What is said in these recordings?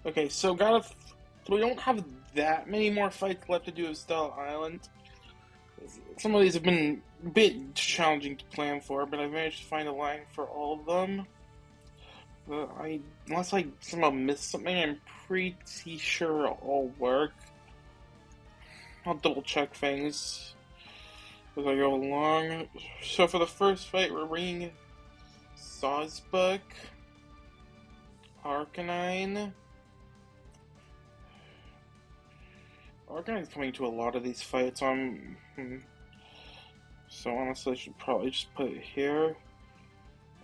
Okay, so we don't have that many more fights left to do with Stella Island. Some of these have been a bit challenging to plan for, but I've managed to find a line for all of them. Unless I somehow missed something, I'm pretty sure it'll all work. I'll double check things as I go along. So for the first fight, we're bringing Sawsbuck, Arcanine. Arcanine's coming to a lot of these fights. So honestly, I should probably just put it here.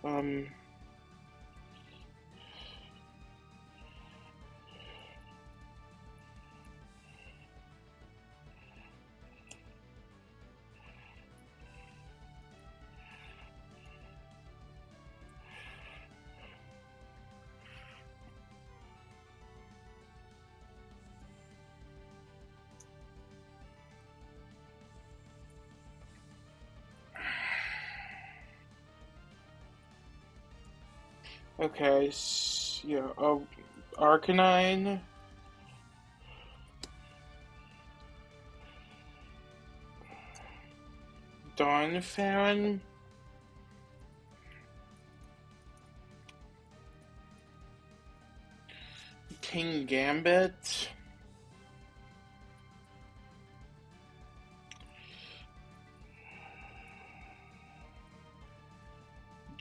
Um, okay, yeah, Arcanine, Donphan, King Gambit,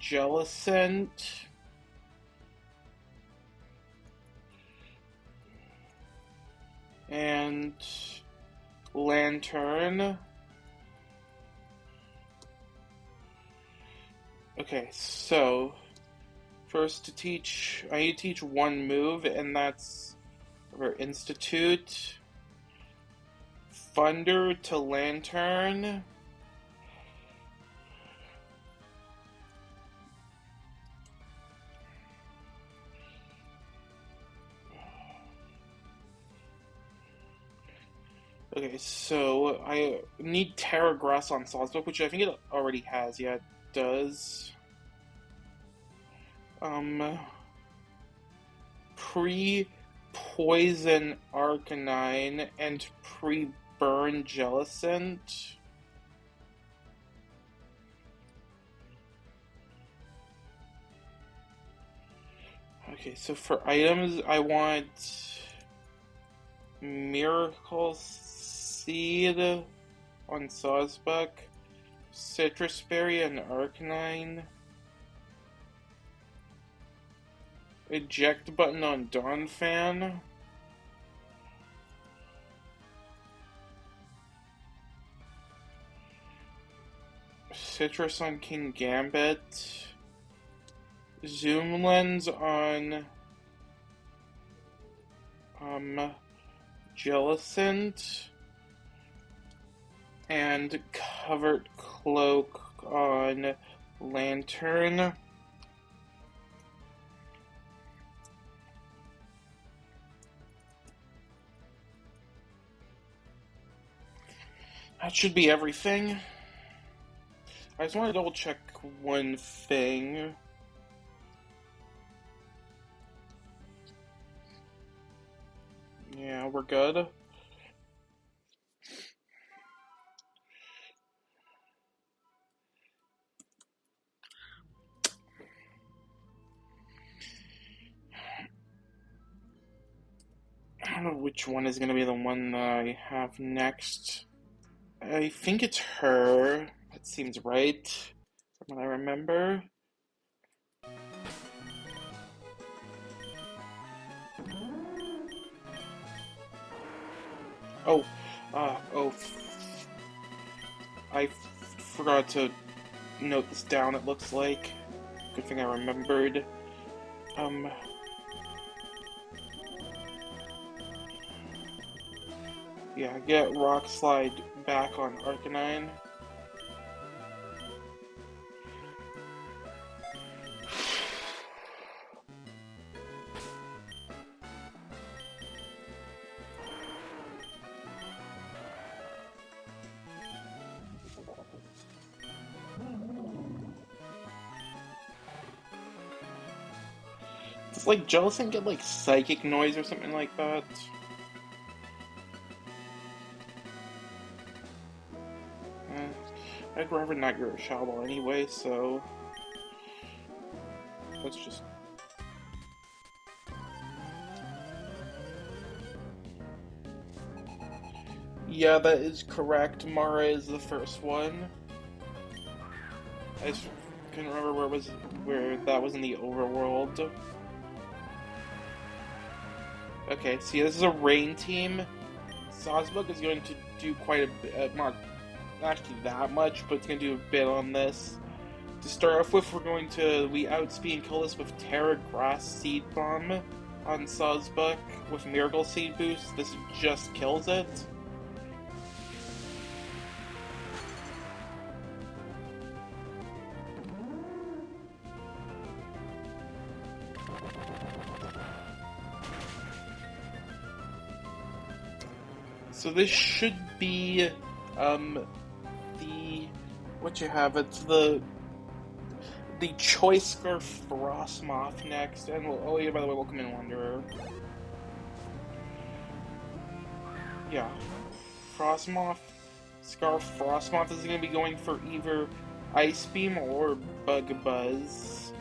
Jellicent, and Lantern. Okay, so first I need to teach one move, and that's for Institute. Thunder to Lantern. Okay, so I need Terra Grass on Sawsbuck, which I think it already has. Yeah, it does. Um, Pre-Poison Arcanine and pre-Burn Jellicent. Okay, so for items, I want Miracle Seed on Sawsbuck, Citrus Berry and Arcanine, Eject Button on Donphan, Citrus on King Gambit, Zoom Lens on Jellicent, and Covered Cloak on Lantern. That should be everything. I just want to double check one thing. Yeah, we're good. I don't know which one is going to be the one that I have next. I think it's her. That seems right, from what I remember. Oh, oh, I forgot to note this down, it looks like. Good thing I remembered. Um, yeah, get Rock Slide back on Arcanine. Does like Jellicent get like psychic noise or something like that? I'd rather not get a Shadow Ball anyway, so let's just. Yeah, that is correct. Mara is the first one. I just couldn't remember where that was in the overworld. Okay, see, this is a rain team. Sawsbuck is going to do quite a bit, not actually that much, but it's going to do a bit on this. To start off with, we outspeed and kill this with Terra Grass Seed Bomb on Sawsbuck with Miracle Seed Boost. This just kills it. So this should be, it's the Choice Scarf Frostmoth next, and oh yeah, by the way, welcome in, Wanderer. Yeah, Scarf Frostmoth is going to be going for either Ice Beam or Bug Buzz.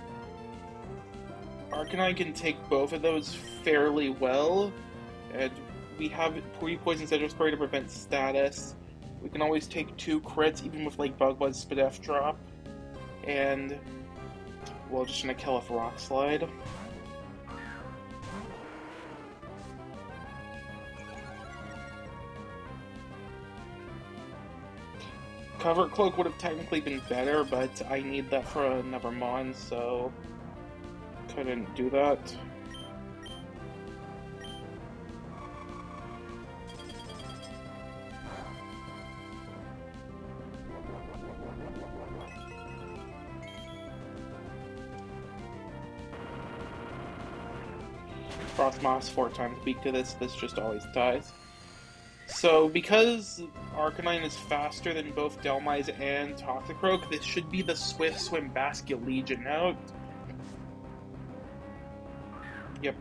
Arcanine can take both of those fairly well, and we have Poison Citrus Spray to prevent status. We can always take 2 crits, even with like Bug Buzz Spadef Drop. And we're just gonna kill off Rock Slide. Covert Cloak would have technically been better, but I need that for another Mon, so couldn't do that. Frostmoth's 4 times weak to this just always dies. So, because Arcanine is faster than both Dhelmise and Toxicroak, this should be the Swift Swim Basket Legion out. Yep.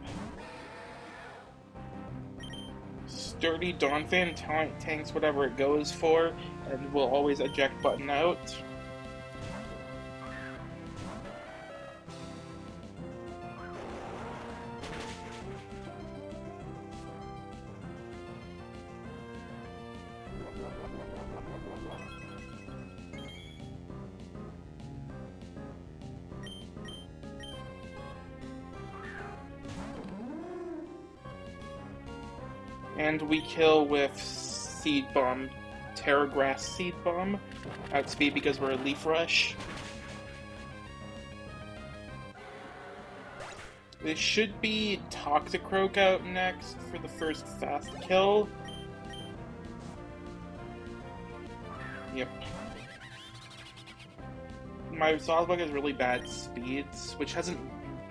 Sturdy Donphan tanks whatever it goes for, and will always eject button out. And we kill with Seed Bomb, Terra Grass Seed Bomb, outspeed because we're a Leaf Rush. This should be Toxicroak out next for the first fast kill. Yep. My Sawsbuck has really bad speeds, which hasn't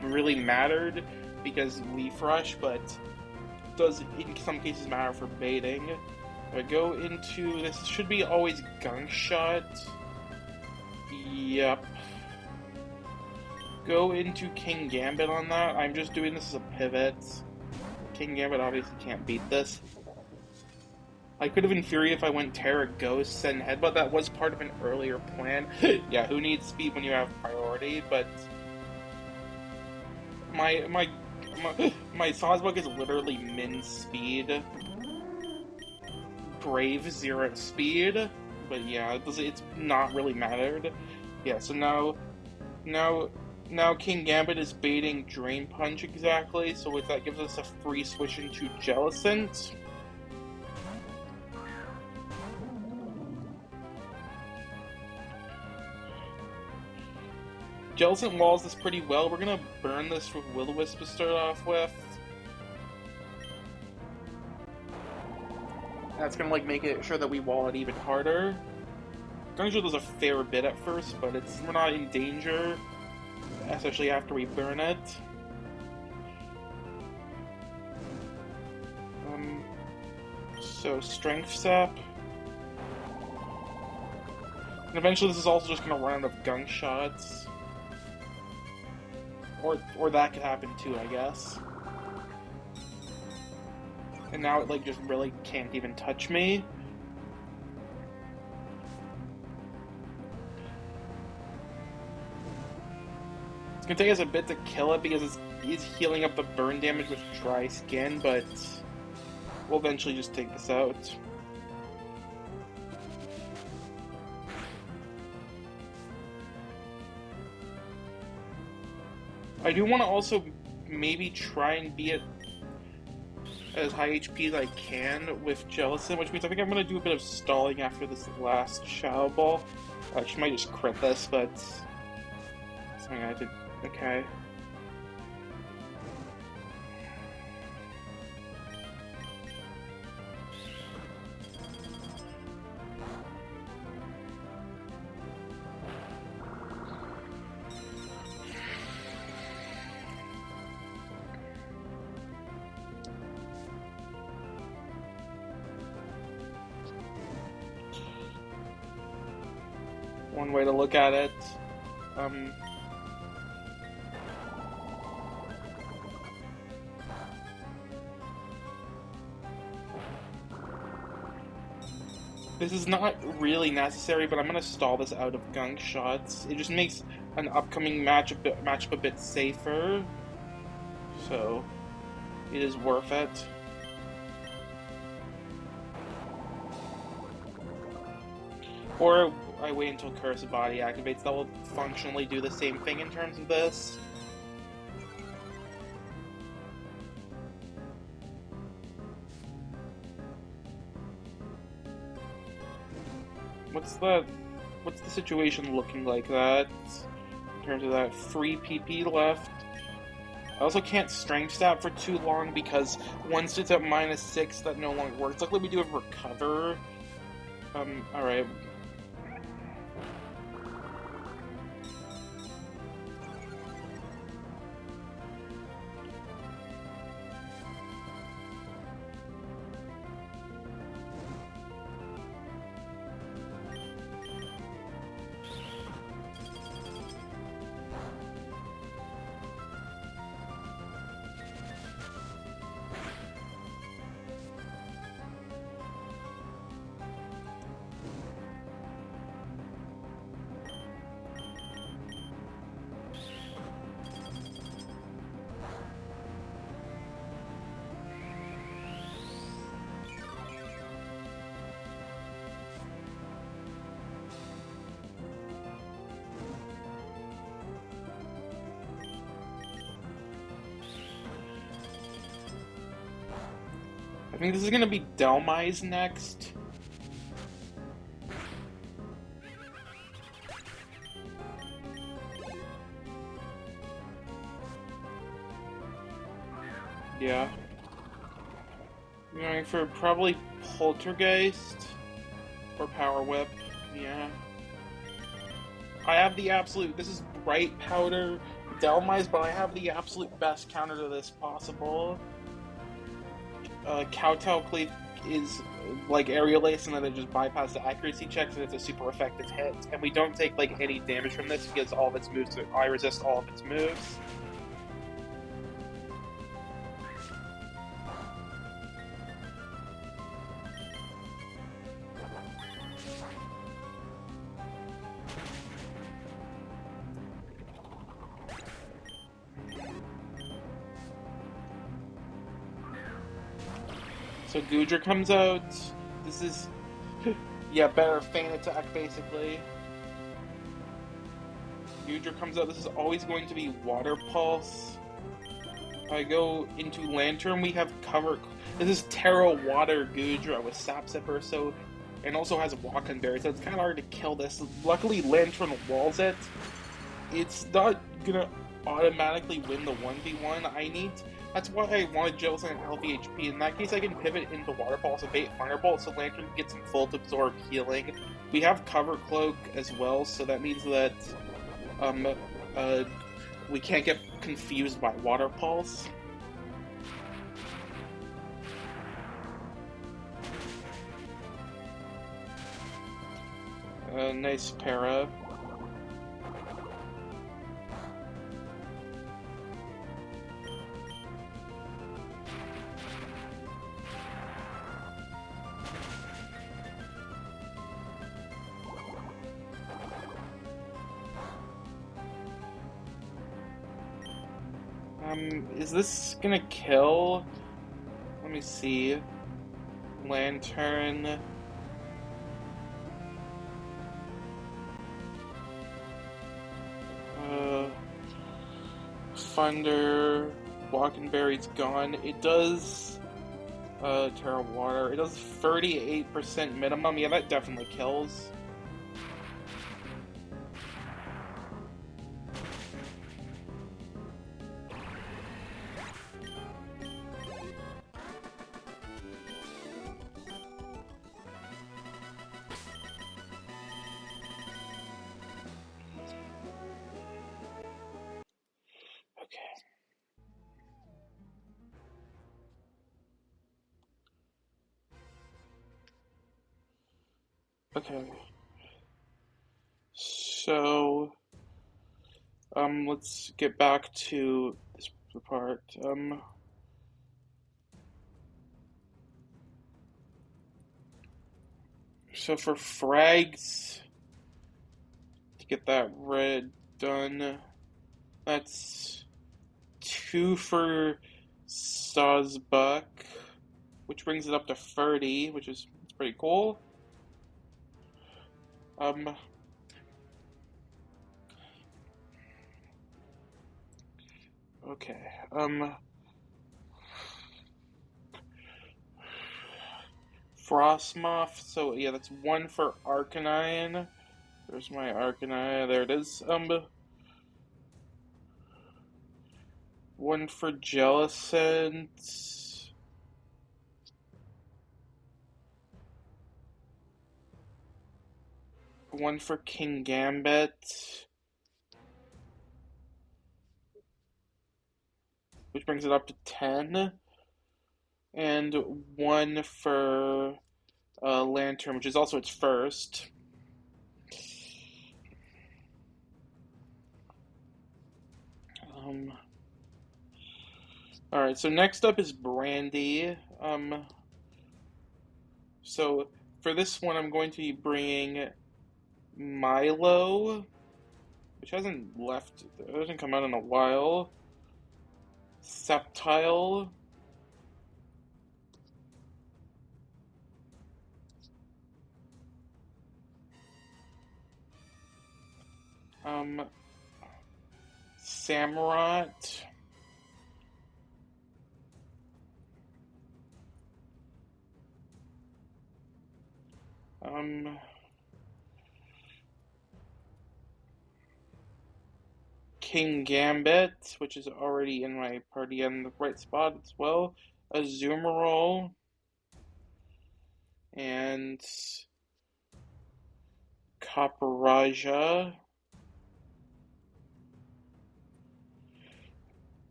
really mattered because Leaf Rush, but does in some cases matter for baiting. I go into this should be always Gunk Shot. Yep. Go into King Gambit on that. I'm just doing this as a pivot. King Gambit obviously can't beat this. I could have Infuri if I went Terra Ghosts and Headbutt. That was part of an earlier plan. Yeah, who needs speed when you have priority? But my Sawsbuck is literally min speed, Brave 0 speed, but yeah, it's not really mattered. Yeah, so now King Gambit is baiting Drain Punch exactly, so that gives us a free switch into Jellicent. Jellicent walls this pretty well. We're gonna burn this with Will-O-Wisp to start off with. That's gonna like make it sure that we wall it even harder. Gunshot does a fair bit at first, but we're not in danger, especially after we burn it. So Strength Sap. And eventually this is also just gonna run out of Gunk Shots. Or that could happen too, I guess. And now it, like, just really can't even touch me. It's gonna take us a bit to kill it because it's healing up the burn damage with dry skin, but we'll eventually just take this out. I do want to also maybe try and be at as high HP as I can with Jellicent, which means I think I'm going to do a bit of stalling after this last Shadow Ball. She might just crit this, but something I have to... Okay. One way to look at it. This is not really necessary, but I'm gonna stall this out of gunk shots. It just makes an upcoming matchup a bit safer, so it is worth it. Or I wait until Cursed Body activates. That will functionally do the same thing in terms of this. What's the situation looking like that? In terms of that free PP left. I also can't strength stab for too long because once it's at -6, that no longer works. Luckily we do have recover. Alright. I think this is gonna be Delmise next. Yeah. I'm going for probably Poltergeist or Power Whip. Yeah. I have the absolute. This is Bright Powder Delmise, but I have the absolute best counter to this possible. Kowtow Cleave is like Aerial Ace, and then it just bypass the accuracy checks, and it's a super effective hit. And we don't take like any damage from this because all of its moves. I resist all of its moves. So Goodra comes out. This is, yeah, better feint attack basically. Goodra comes out. This is always going to be Water Pulse. I go into Lantern. We have cover. This is Terra Water Goodra with Sap Sipper, so and also has Walk-on Berry, so it's kind of hard to kill this. Luckily, Lantern walls it. It's not gonna automatically win the 1v1. That's why I wanted Jellicent and LVHP. In that case, I can pivot into Water Pulse and bait Thunderbolt, so Lantern gets some full to absorb healing. We have Cover Cloak as well, so that means that we can't get confused by Water Pulse. Nice para. Is this gonna kill? Let me see. Lantern. Thunder. Walking Berry's gone. It does. Terra Water. It does 38% minimum. Yeah, that definitely kills. Okay. So, let's get back to this part. So for frags, to get that red done, that's 2 for Sawsbuck, which brings it up to 30, which is pretty cool. Okay, Frostmoth, so yeah, that's 1 for Arcanine. There's my Arcanine, there it is. 1 for Jellicent. 1 for King Gambit, which brings it up to 10. And 1 for Lantern, which is also its first. Alright, so next up is Brandy. So for this one, I'm going to be bringing Milo, which hasn't come out in a while. Sceptile. Samurott. King Gambit, which is already in my party in the right spot as well. Azumarill. And Copperajah.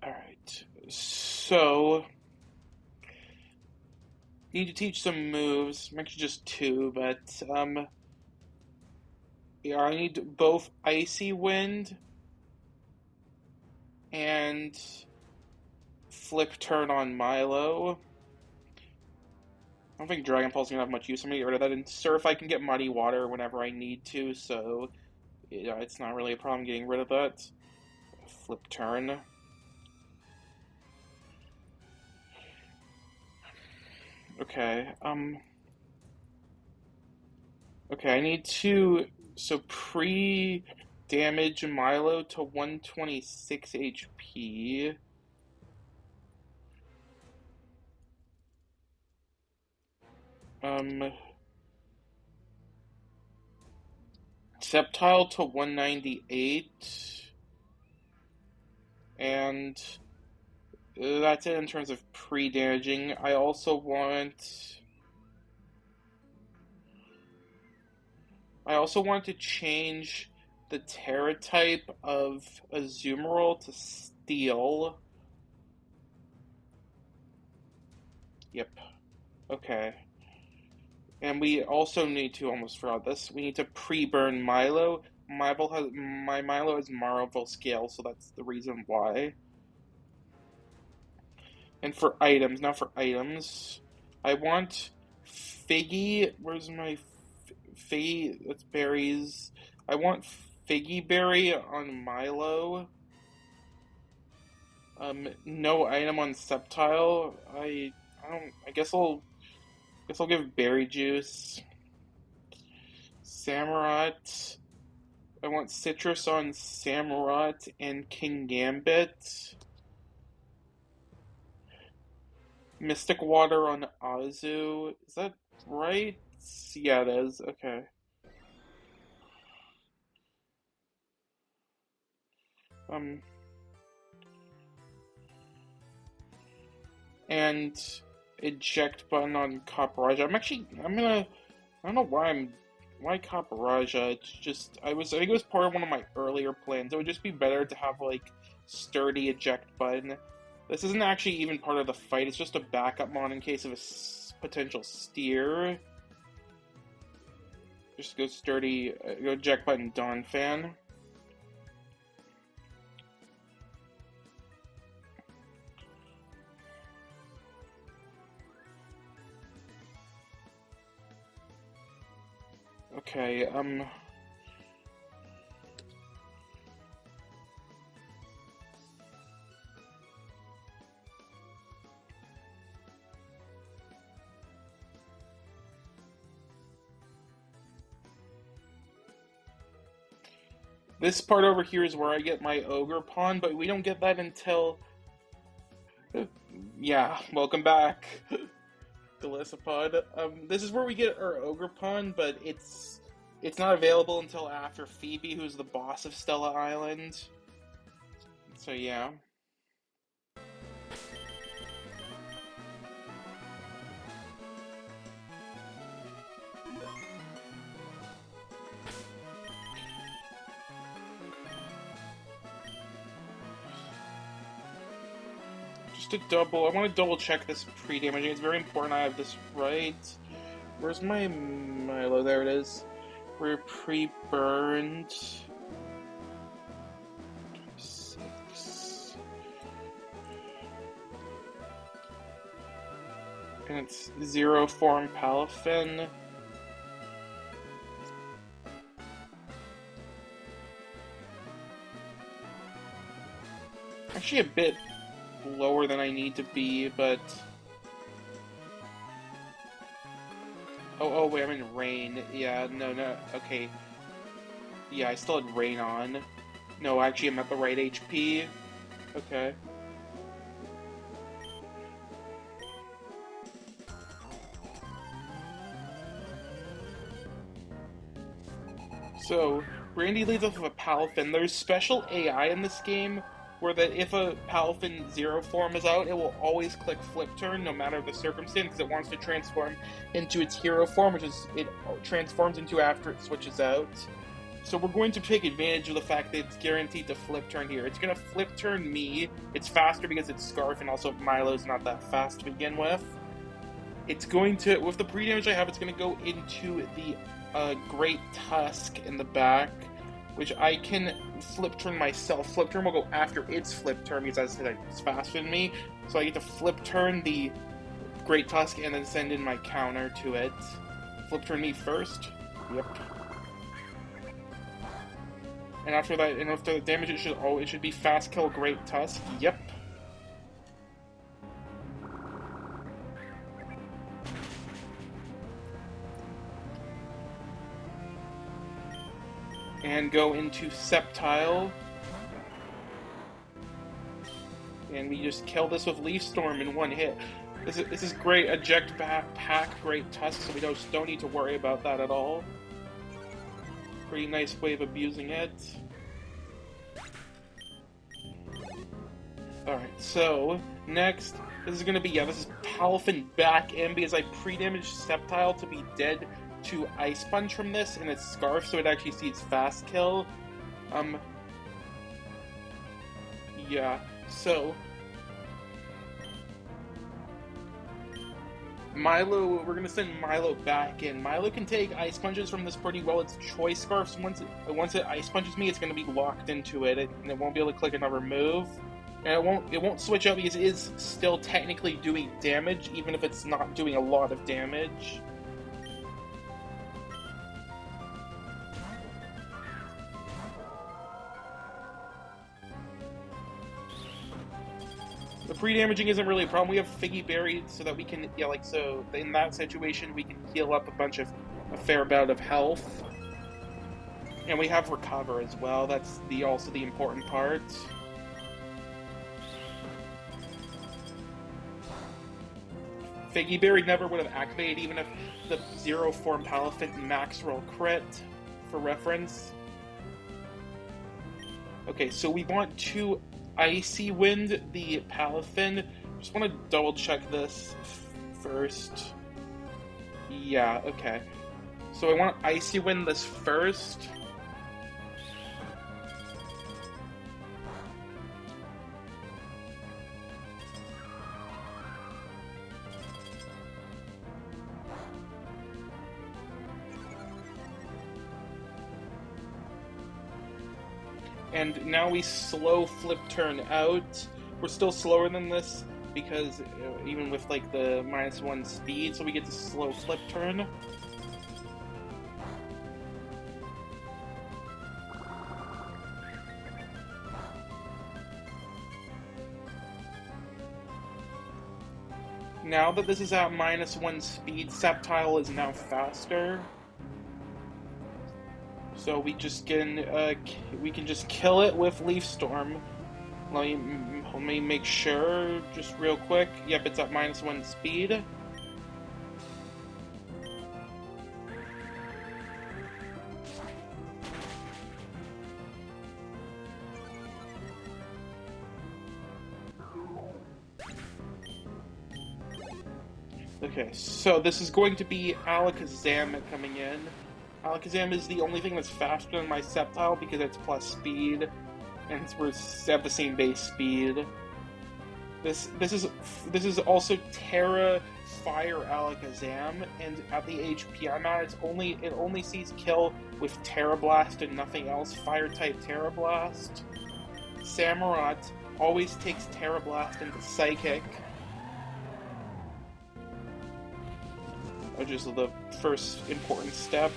Alright, so need to teach some moves. I'm actually just 2, but yeah, I need both Icy Wind and Flip Turn on Milo. I don't think Dragon Pulse is gonna have much use. I'm gonna get rid of that. And Surf, I can get Muddy Water whenever I need to, so yeah, it's not really a problem getting rid of that. Flip Turn. Okay, okay, I need to, so pre-damage Milo to 126 HP. Sceptile to 198. And that's it in terms of pre-damaging. I also want to change the Terra type of Azumarill to Steel. Yep. Okay. And we also need to, almost forgot this, we need to pre-burn Milo. My Milo has Marvel Scale, so that's the reason why. And for items, I want Figgy. Where's my Figgy? That's berries. I want Figgy Berry on Milo. No item on Sceptile. I don't. Guess I'll give Berry Juice. Samurott. I want Citrus on Samurott and King Gambit. Mystic Water on Azu. Is that right? Yeah, it is. Okay. Um, and eject button on Copperajah. I don't know why Copperajah. It's just, I think it was part of one of my earlier plans. It would just be better to have, like, sturdy eject button. This isn't actually even part of the fight, it's just a backup mod in case of a potential steer. Just go sturdy, go eject button Donphan. Okay, this part over here is where I get my Ogre Pawn, but we don't get that until... Yeah, welcome back, Delisapod. This is where we get our Ogre Pawn, but it's not available until after Phoebe, who's the boss of Stella Island. So yeah. Just to double, I want to double check this pre-damaging. It's very important I have this right. Where's my Milo? There it is. We're pre-burned. 6. And it's 0 form Palafin. Actually a bit lower than I need to be, but... Oh, wait, I'm in rain. Yeah, no, okay. Yeah, I still had rain on. No, actually, I'm at the right HP. Okay. So, Brandy leads off with a Palafin. There's special AI in this game where that if a Palafin 0 form is out, it will always click flip turn no matter the circumstance because it wants to transform into its hero form, which is it transforms into after it switches out. So we're going to take advantage of the fact that it's guaranteed to flip turn here. It's going to flip turn me. It's faster because it's Scarf, and also Milo's not that fast to begin with. It's going to, with the pre-damage I have, it's going to go into the Great Tusk in the back, which I can flip turn myself. Flip turn will go after its flip turn because, as I said, it's faster than me. So I get to flip turn the Great Tusk and then send in my counter to it. Flip turn me first. Yep. And after that, and after the damage, it should be fast kill Great Tusk. Yep. And go into Sceptile. And we just kill this with Leaf Storm in one hit. This is great. Eject back, pack Great Tusk, so we don't need to worry about that at all. Pretty nice way of abusing it. Alright, so next, this is going to be, this is Palafin back in because I pre-damaged Sceptile to be dead to Ice Punch from this, and it's Scarf, so it actually sees fast kill. Yeah, so Milo, we're gonna send Milo back in. Milo can take Ice Punches from this pretty well. It's Choice Scarfs. Once it Ice Punches me, it's gonna be locked into it, and it won't be able to click another move. And it won't switch out because it is still technically doing damage, even if it's not doing a lot of damage. The pre-damaging isn't really a problem. We have Figgy Berry so that we can, yeah, like, so in that situation, we can heal up a fair amount of health. And we have Recover as well. That's also the important part. Figgy Berry never would have activated even if the Zero Form Palafin max roll crit, for reference. Okay, so we want to Icy Wind the Palafin. Just want to double check this first. Yeah, okay. So I want to Icy Wind this first. And now we slow flip turn out. We're still slower than this because even with like the -1 speed, so we get to slow flip turn. Now that this is at -1 speed, Sceptile is now faster. So we can just kill it with Leaf Storm. Let me make sure, just real quick. Yep, it's at -1 speed. Okay, so this is going to be Alakazam coming in. Alakazam is the only thing that's faster than my Sceptile because it's plus speed, and we're at the same base speed. This is also Terra Fire Alakazam, and at the HP I'm at, it only sees kill with Terra Blast and nothing else. Fire type Terra Blast. Samurott always takes Terra Blast into Psychic, which is the first important step.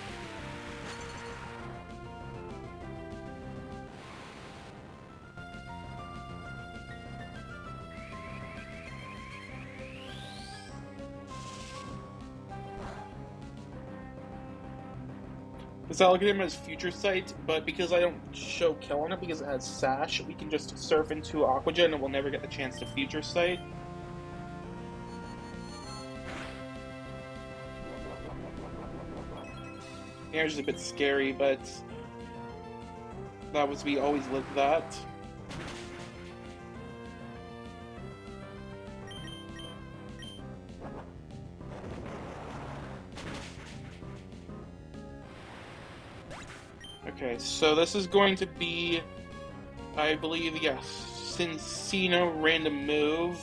This Alakazam has Future Sight, but because I don't show kill on it because it has Sash, we can just surf into Aqua Jet and we'll never get the chance to Future Sight. Damage is a bit scary, but we always lived that. Okay, so this is going to be, I believe, yes, Cincino random move.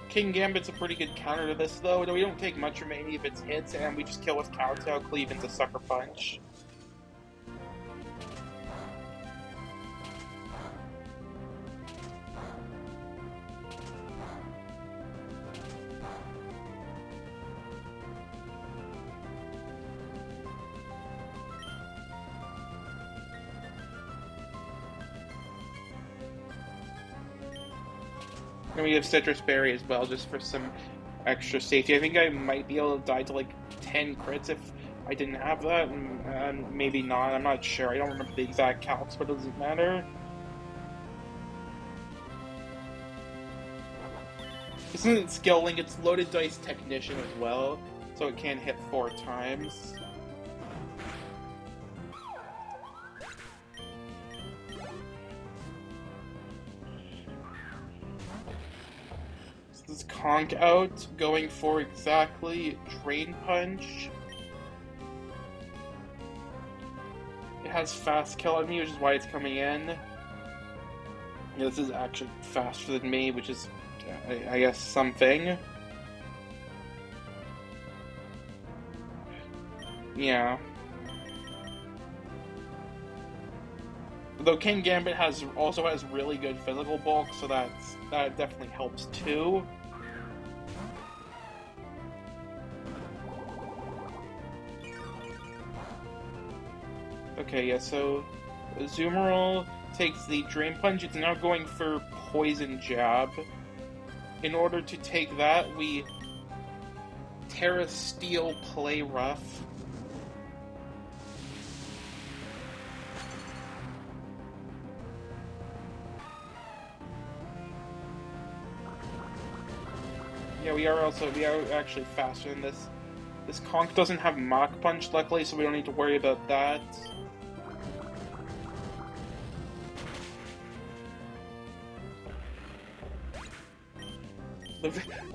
King Gambit's a pretty good counter to this, though. We don't take much from any of its hits, and we just kill with Kowtow, Cleave into Sucker Punch. And we have Citrus Berry as well, just for some extra safety. I think I might be able to die to like 10 crits if I didn't have that, and maybe not. I'm not sure. I don't remember the exact counts, but it doesn't matter. This isn't Skill Link, it's Loaded Dice Technician as well, so it can hit 4 times. This is Conk out, going for exactly Drain Punch. It has Fast Kill on me, which is why it's coming in. Yeah, this is actually faster than me, which is, I guess, something. Yeah. Though King Gambit also has really good physical bulk, so that definitely helps too. Okay, yeah, so Azumarill takes the Drain Punch. It's now going for Poison Jab. In order to take that, we Terra Steel Play Rough. Yeah, we are actually faster than this. This Conch doesn't have Mach Punch, luckily, so we don't need to worry about that.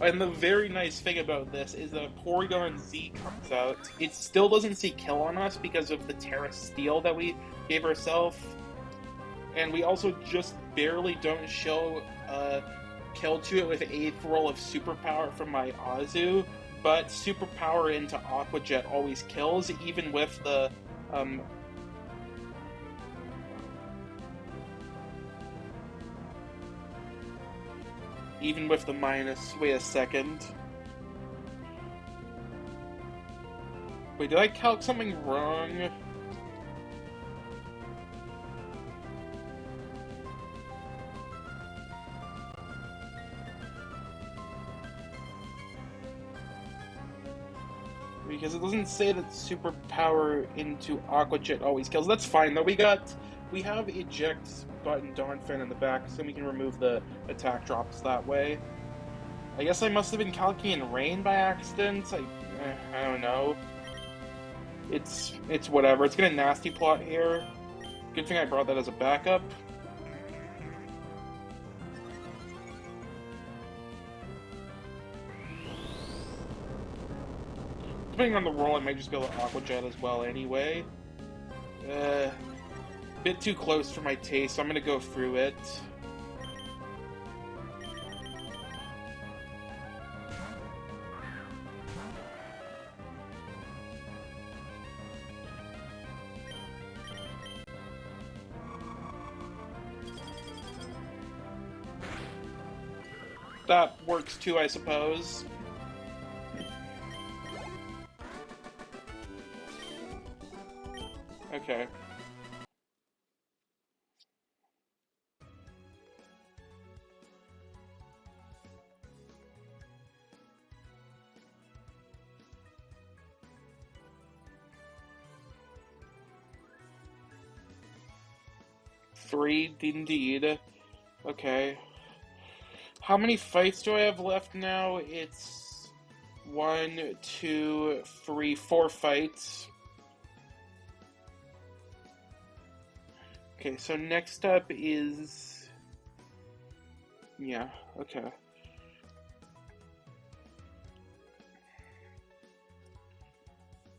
And the very nice thing about this is that Porygon Z comes out. It still doesn't see kill on us because of the Terra Steel that we gave ourselves. And we also just barely don't show kill to it with 8th roll of Superpower from my Azu. But Superpower into Aqua Jet always kills, even with the minus. Wait a second. Wait, did I calc something wrong? Because it doesn't say that Superpower into Aqua Jet always kills. That's fine though. We have eject button Donphan in the back, so we can remove the attack drops that way. I guess I must have been calculating rain by accident. I don't know. It's whatever. It's gonna nasty plot here. Good thing I brought that as a backup. Depending on the roll, I might just go to Aqua Jet as well anyway. Bit too close for my taste, so I'm gonna go through it. That works too, I suppose. Okay. Three, indeed. Okay. How many fights do I have left now? It's 1, 2, 3, 4 fights. Okay, so next up is... Yeah, okay.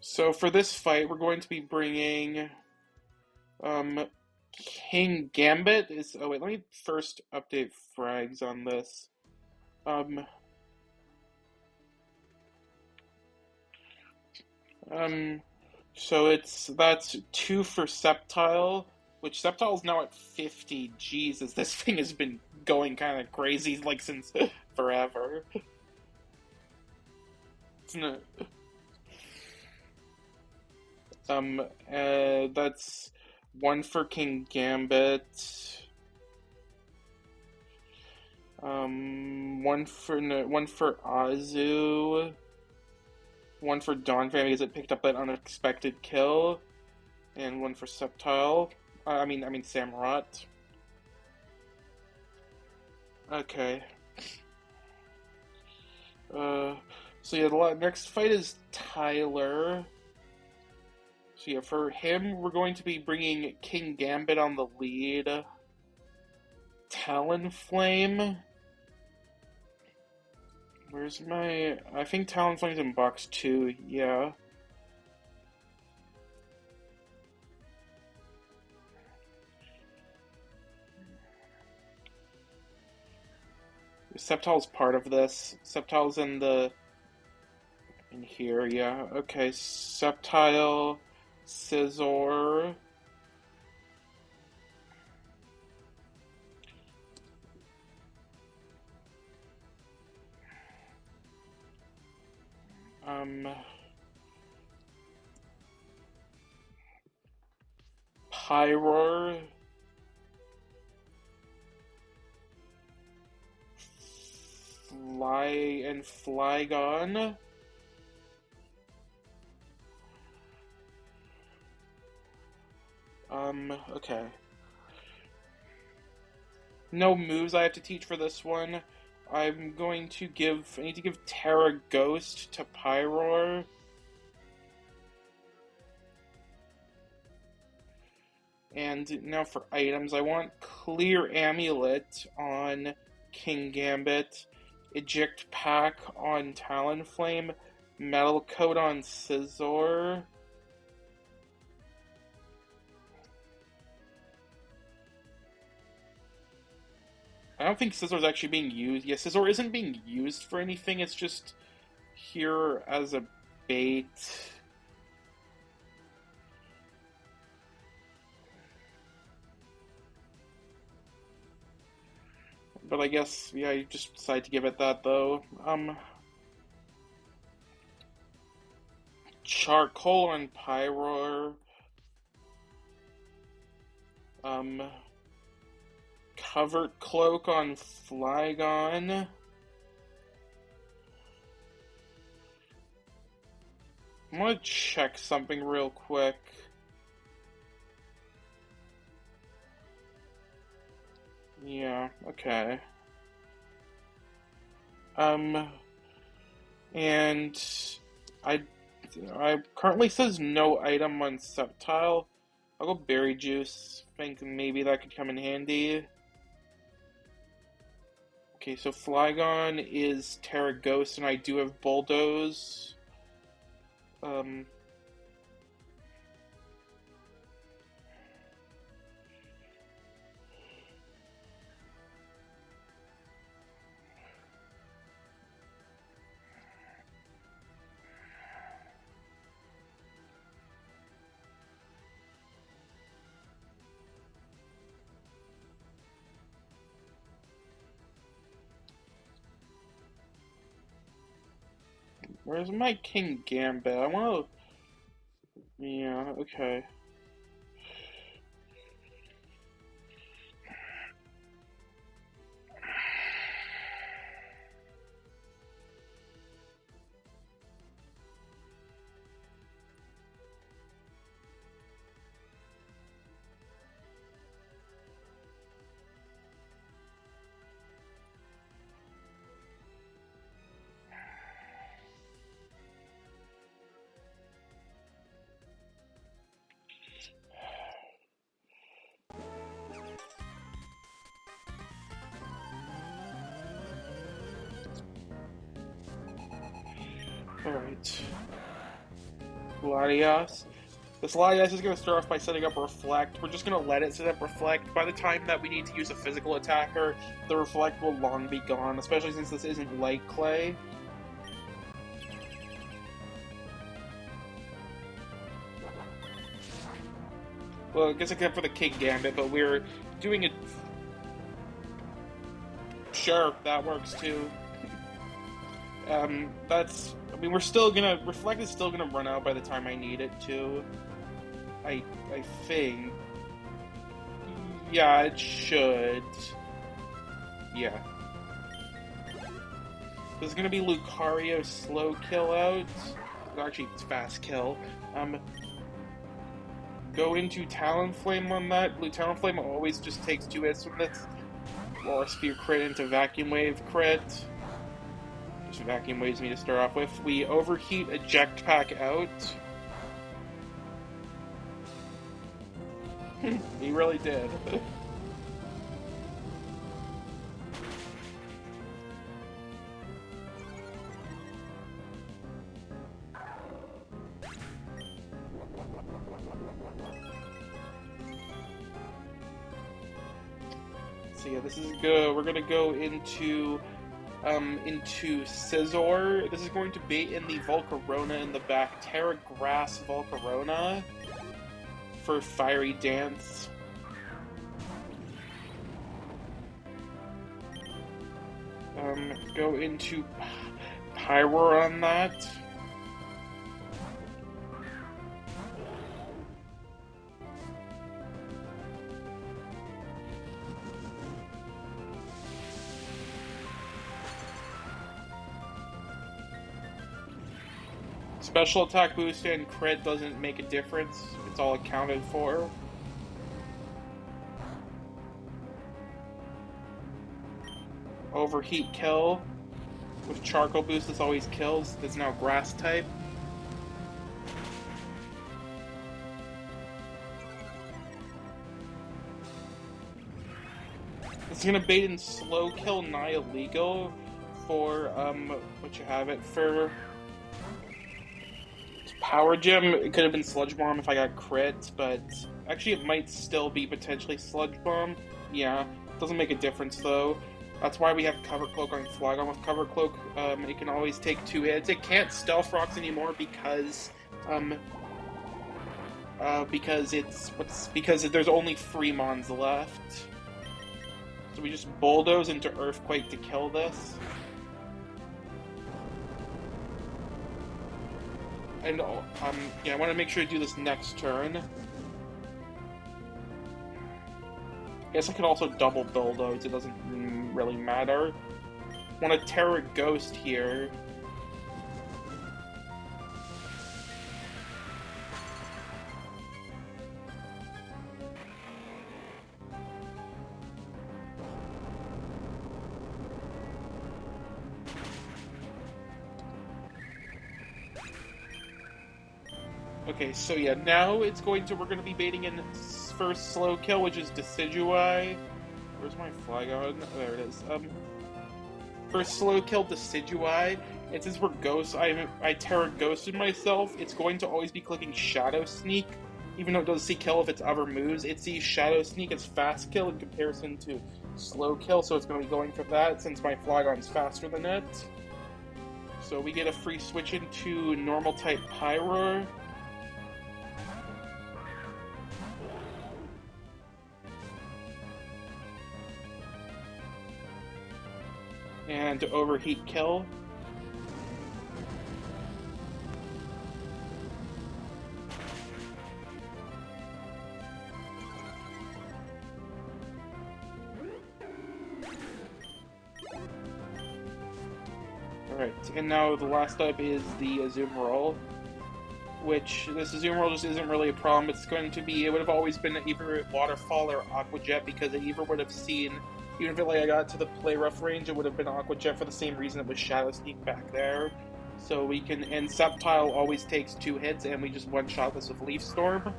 So for this fight, we're going to be bringing... King Gambit is... Oh wait, let me first update frags on this. So that's 2 for Sceptile, which Sceptile's now at 50. Jesus, this thing has been going kind of crazy like since forever. It's not, that's 1 for King Gambit. 1 for Azu. 1 for Donphan because it picked up that unexpected kill, and 1 for Sceptile. I mean Samurott. Okay. So yeah, the next fight is Tyler. So yeah, for him, we're going to be bringing King Gambit on the lead. Talonflame. Where's my... I think Talonflame's in box 2, yeah. Sceptile's part of this. Sceptile's in here, yeah. Okay, Sceptile, Scizor. Pyroar, Flygon. Okay. No moves I have to teach for this one. I need to give Terra Ghost to Pyroar. And now for items, I want Clear Amulet on King Gambit, Eject Pack on Talonflame, Metal Coat on Scizor. I don't think Scizor's actually being used. Yeah, Scizor isn't being used for anything, it's just here as a bait. But I guess, yeah, you just decide to give it that, though. Charcoal on Pyroar. Covert Cloak on Flygon. I'm gonna check something real quick. Yeah, okay. And I currently says no item on Sceptile. I'll go Berry Juice. Think maybe that could come in handy. Okay, so Flygon is Terra Ghost, and I do have Bulldoze. Where's my King Gambit? I wanna... Yeah, okay. Alright. Latias. This Latias is going to start off by setting up Reflect. We're just going to let it set up Reflect. By the time that we need to use a physical attacker, the Reflect will long be gone, especially since this isn't Light Clay. Well, I guess except for the King Gambit, but we're doing it... Sure, that works too. That's... I mean, we're still gonna... Reflect is still gonna run out by the time I need it to. I think... Yeah, it should. Yeah. There's gonna be Lucario slow kill out. Actually, it's fast kill. Go into Talonflame on that. Talonflame always just takes 2 hits from this. Or Sphere crit into Vacuum Wave crit. Just Vacuum Waves me to start off with. We overheat Eject Pack out. He really did. So yeah, this is good. We're gonna go into Scizor. This is going to bait in the Volcarona in the back. Terra Grass Volcarona for Fiery Dance. Go into Pyroar on that. Special attack boost and crit doesn't make a difference. It's all accounted for. Overheat kill. With charcoal boost, this always kills. That's now grass type. It's gonna bait and slow kill nigh illegal for what you have it for. Power Gem, it could have been Sludge Bomb if I got crit, but actually it might still be potentially Sludge Bomb. Yeah, doesn't make a difference though. That's why we have Cover Cloak on Flygon. With Cover Cloak, it can always take 2 hits. It can't Stealth Rocks anymore because there's only 3 Mons left. So we just bulldoze into Earthquake to kill this. And yeah, I want to make sure to do this next turn. I guess I could also double bulldoze, it doesn't really matter. I want to Terra Ghost here. Okay, so yeah, now we're gonna be baiting in first slow kill, which is Decidueye. Where's my Flygon? Oh, there it is. First slow kill, Decidueye, and since we're ghosts, I Terra Ghosted myself, it's going to always be clicking Shadow Sneak, even though it does see kill if it's other moves, it sees Shadow Sneak as fast kill in comparison to slow kill, so it's gonna be going for that, since my Flygon's faster than it. So we get a free switch into normal type Pyroar. And overheat kill. Alright, and now the last up is the Azumarill, which this Azumarill just isn't really a problem. It would have always been either Waterfall or Aqua Jet, because it either would have seen, even if I got to the play rough range, it would have been Aqua Jet for the same reason it was Shadow Sneak back there. So we can, and Sceptile always takes 2 hits, and we just one-shot this with Leaf Storm.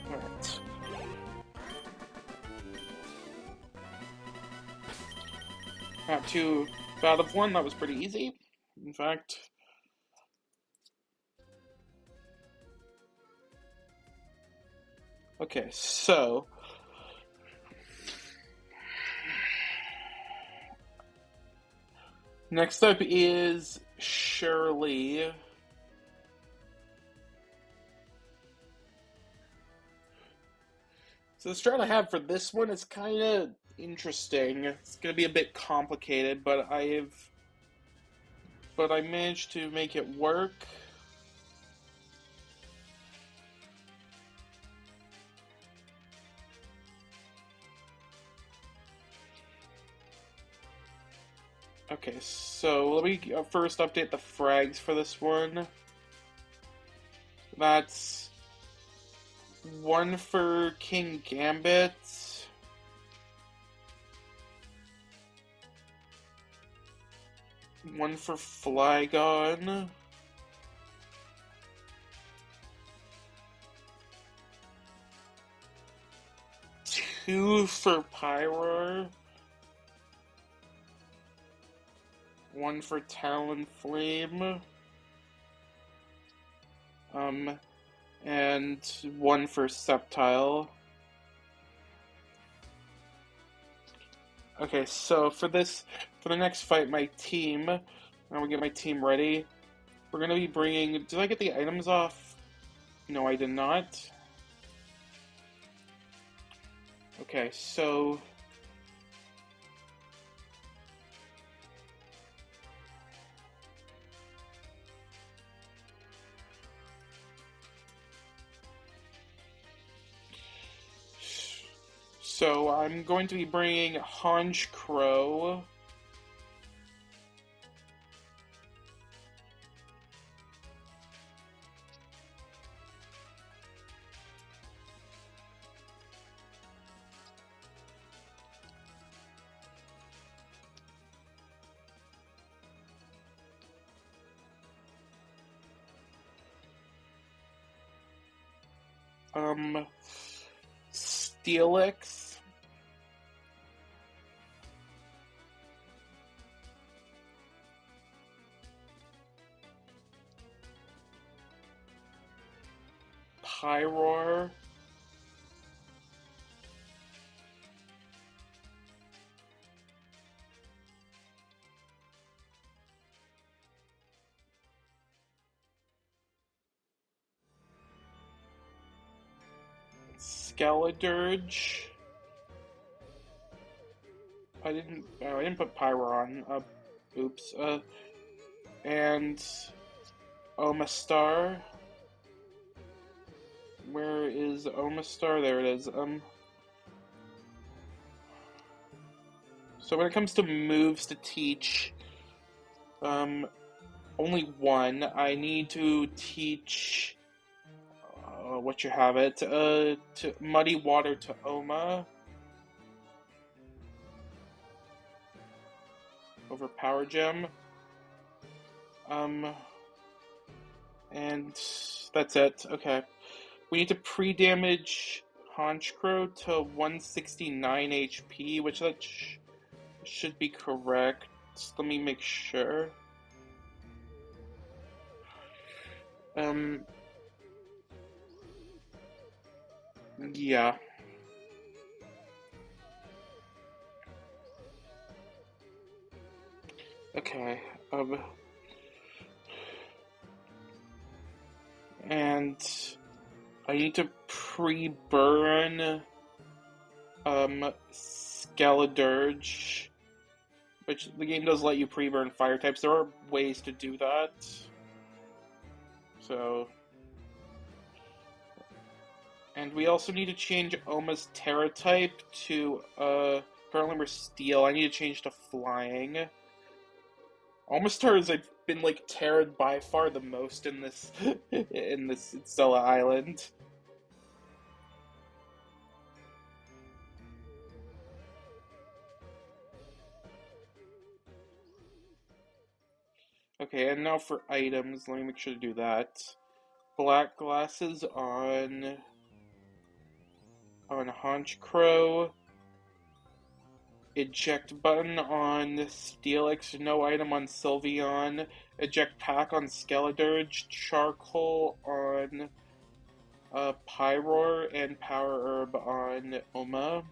Alright. Not too bad of one, that was pretty easy. In fact. Okay, so next up is Shirley. So the strat I have for this one is kind of interesting. It's going to be a bit complicated, but I managed to make it work. Okay, so let me first update the frags for this one. That's 1 for King Gambit, 1 for Flygon, 2 for Pyroar, 1 for Talonflame, and 1 for Sceptile. Okay, so for the next fight, my team, I'm gonna get my team ready. We're gonna be bringing, did I get the items off? No, I did not. Okay, so... So I'm going to be bringing Haunch Crow. Steelix. Pyroar. Skeledirge. I didn't put Pyron. Oops. And Omastar. Where is Omastar? There it is. So when it comes to moves to teach, only one. I need to teach. What you have it? To Muddy Water to Oma. Over Power Gem. And that's it. Okay. We need to pre-damage Honchcrow to 169 HP, which that should be correct. Let me make sure. Yeah. Okay. And I need to pre-burn Skeledirge, which the game does let you pre-burn fire types. There are ways to do that. So, and we also need to change Oma's Terra type to currently we're Steel. I need to change to Flying. Omastar has been like terrored by far the most in this in this Stella Island. Okay, and now for items, let me make sure to do that. Black glasses on Honchcrow. Eject button on Steelix, no item on Sylveon. Eject pack on Skeledirge. Charcoal on Pyroar, and Power Herb on Oma.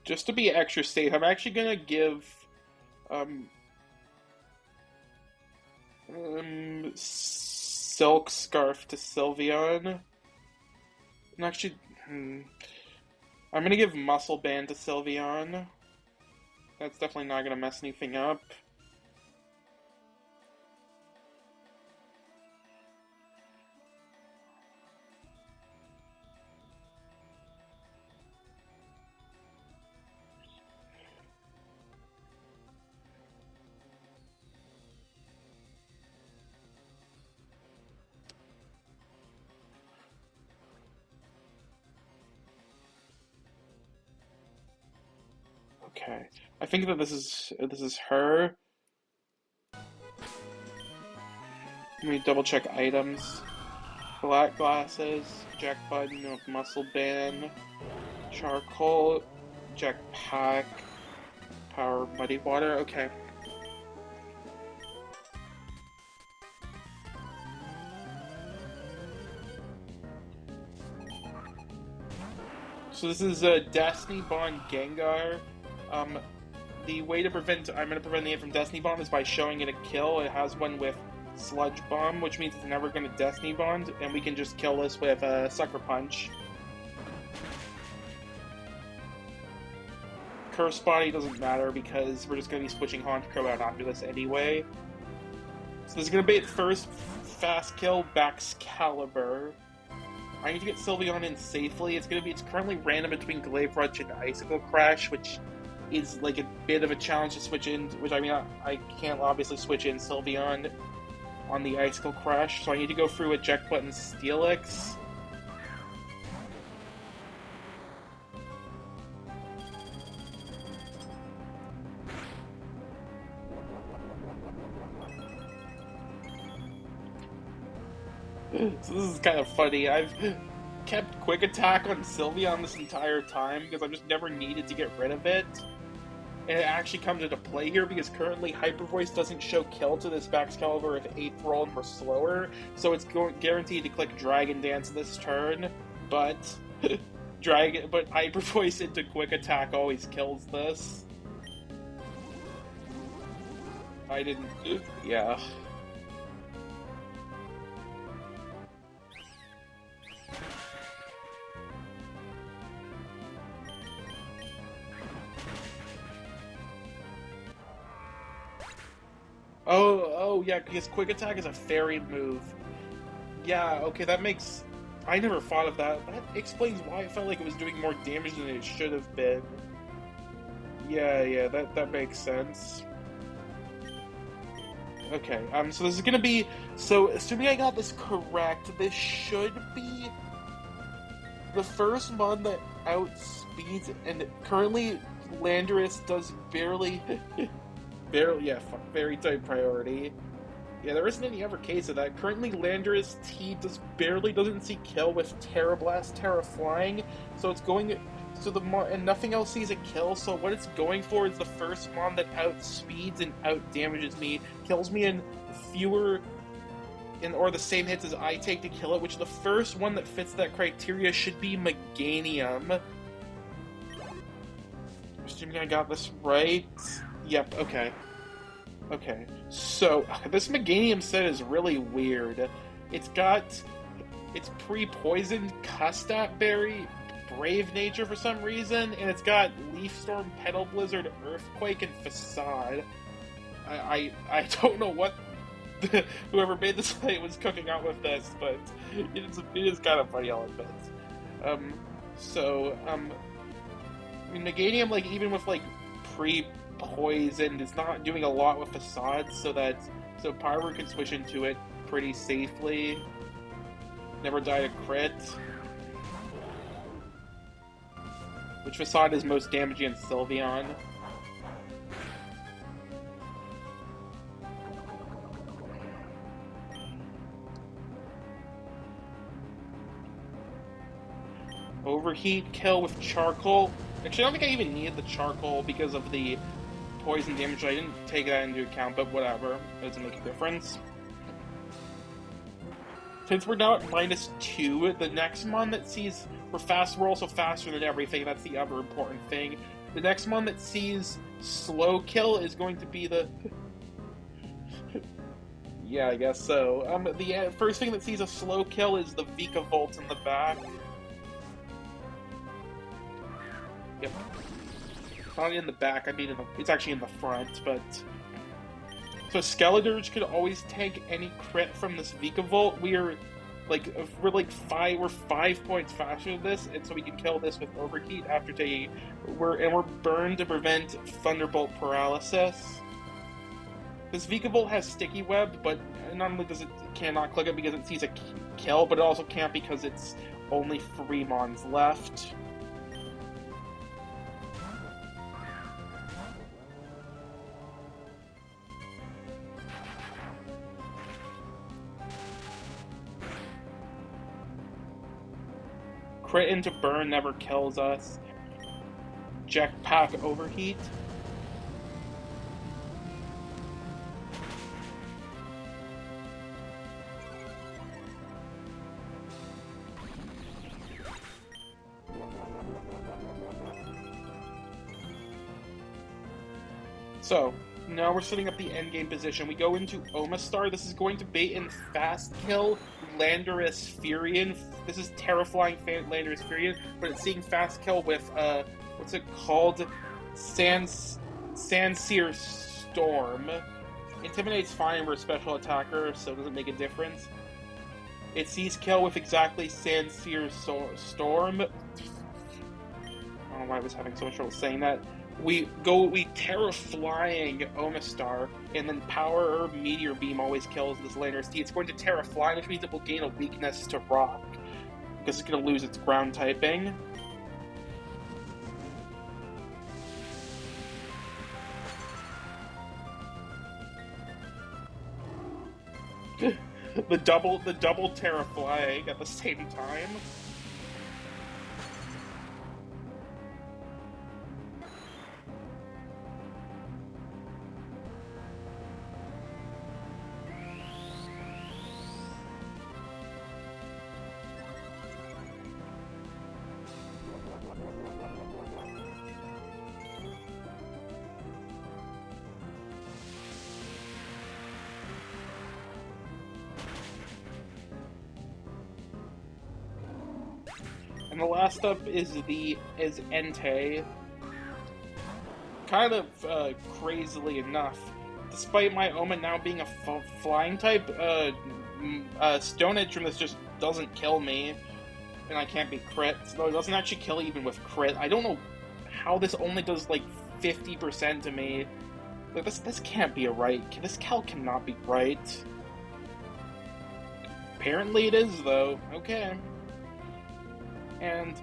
Just to be extra safe, I'm actually gonna give Silk Scarf to Sylveon. And actually, I'm gonna give Muscle Band to Sylveon. That's definitely not gonna mess anything up. Okay, I think that this is her. Let me double check items. Black glasses, Jack button of Muscle Band, Charcoal, Jack pack, Power Muddy Water. Okay. So this is a Destiny Bond Gengar. Um, the way to prevent I'm going to prevent it from Destiny Bond is by showing it a kill. It has one with Sludge Bomb, which means it's never going to Destiny Bond, and we can just kill this with Sucker Punch. Curse Body doesn't matter because we're just going to be switching Honchkrow out after this anyway. So this is going to be its first fast kill, Baxcalibur. I need to get Sylveon in safely. It's currently random between Glaive Rush and Icicle Crash, which is like a bit of a challenge to switch in, which I mean, I can't obviously switch in Sylveon on the Icicle Crash, so I need to go through Eject Button Steelix. So this is kind of funny. I've kept Quick Attack on Sylveon this entire time because I've just never needed to get rid of it. And it actually comes into play here because currently Hyper Voice doesn't show kill to this Baxcalibur if 8th roll and we're slower, so it's guaranteed to click Dragon Dance this turn, but Hyper Voice into Quick Attack always kills this. Yeah. Oh, yeah, because Quick Attack is a fairy move. Yeah, okay, that makes... I never thought of that. That explains why it felt like it was doing more damage than it should have been. Yeah, that makes sense. Okay, so this is gonna be... So, assuming I got this correct, this should be the first one that outspeeds, and currently Landorus does barely... yeah, fairy type priority. Yeah, there isn't any other case of that. Currently, Landorus T doesn't see kill with Terra Blast, Terra Flying, so it's going... So and nothing else sees a kill, so what it's going for is the first mon that outspeeds and outdamages me, kills me in fewer... or the same hits as I take to kill it, which the first one that fits that criteria should be Meganium. Assuming I got this right... Yep, okay. Okay, so this Meganium set is really weird. It's pre-poisoned Custap Berry, Brave Nature for some reason, and it's got Leaf Storm, Petal Blizzard, Earthquake, and Facade. I don't know what whoever made this fight was cooking out with this, but it is kind of funny, I'll admit. I mean, Meganium, like, even with, like, pre-poisoned, is not doing a lot with Facade, so Pyro can switch into it pretty safely. Never died a crit. Which Facade is most damaging in Sylveon. Overheat kill with Charcoal. Actually, I don't think I even needed the Charcoal because of the poison damage. I didn't take that into account, but whatever. It doesn't make a difference. Since we're now at -2, the next mon that sees... we're also faster than everything, that's the other important thing. The next mon that sees slow kill is going to be the... yeah, I guess so. The first thing that sees a slow kill is the Vikavolt in the back. Yep. Not in the back, I mean, it's actually in the front, but... So Skeledirge could always tank any crit from this Vikavolt. We're 5 points faster than this, and so we can kill this with Overheat after taking... We're burned to prevent Thunderbolt Paralysis. This Vikavolt has Sticky Web, but not only does it cannot click it because it sees a kill, but it also can't because it's only 3 mons left. Crit into burn never kills us. Jetpack Overheat. So, now we're setting up the endgame position. We go into Omastar. This is going to bait in Fast Kill, Landorus Furion. This is terrifying Landorus Furion, but it's seeing Fast Kill with, what's it called? Sanseer Storm. Intimidate's fine for a special attacker, so it doesn't make a difference. It sees kill with exactly Sanseer Storm. I don't know why I was having so much trouble saying that. We Terra Flying Omastar, and then Power Meteor Beam always kills this Landorus T. It's going to Terra Fly, which means it will gain a weakness to Rock, because it's going to lose its ground typing. the double Terra Flying at the same time. And the last up is Entei. Kind of crazily enough, despite my Oma now being a flying type, Stone Edge from this just doesn't kill me, and I can't be crit. So it doesn't actually kill even with crit. I don't know how this only does like 50% to me. Like this can't be right. This cal cannot be right. Apparently it is though. Okay. And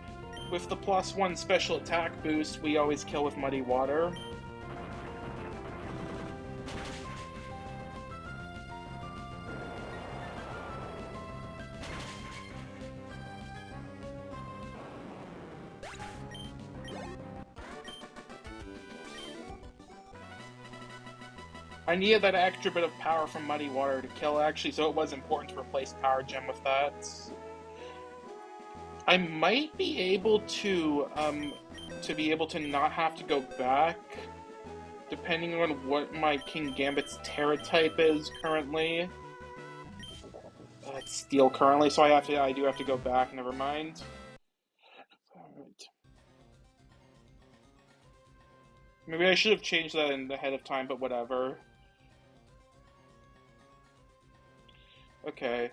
with the +1 special attack boost, we always kill with Muddy Water. I needed that extra bit of power from Muddy Water to kill, actually, so it was important to replace Power Gem with that. I might be able to not have to go back, depending on what my King Gambit's Terra type is currently. It's Steel currently, so I do have to go back. Never mind. Alright. Maybe I should have changed that ahead of time, but whatever. Okay.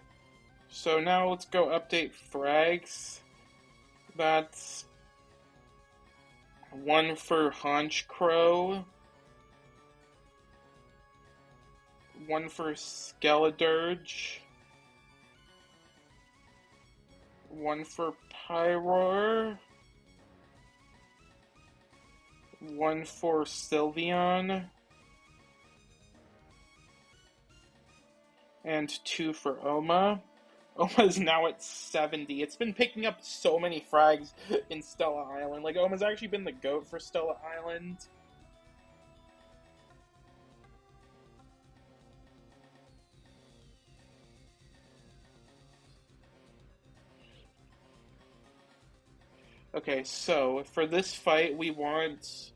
So now let's go update frags. That's 1 for Honchcrow, 1 for Skeledirge, 1 for Pyroar, 1 for Sylveon, and 2 for Oma. Oma is now at 70. It's been picking up so many frags in Stella Island. Like, Oma's actually been the GOAT for Stella Island. Okay, so for this fight, we want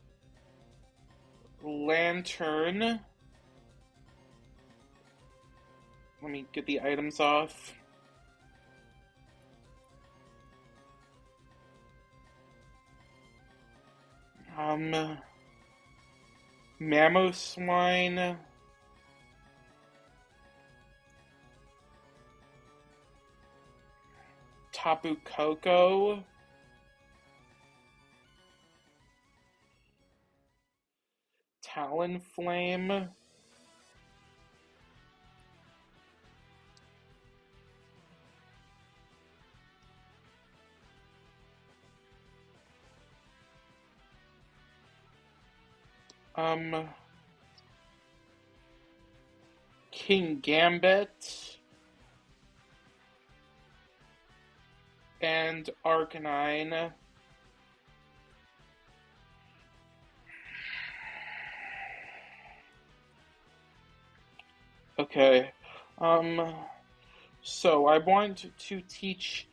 Lantern. Let me get the items off. Mamoswine, Tapu Koko, Talonflame, King Gambit, and Arcanine. Okay, so I want to teach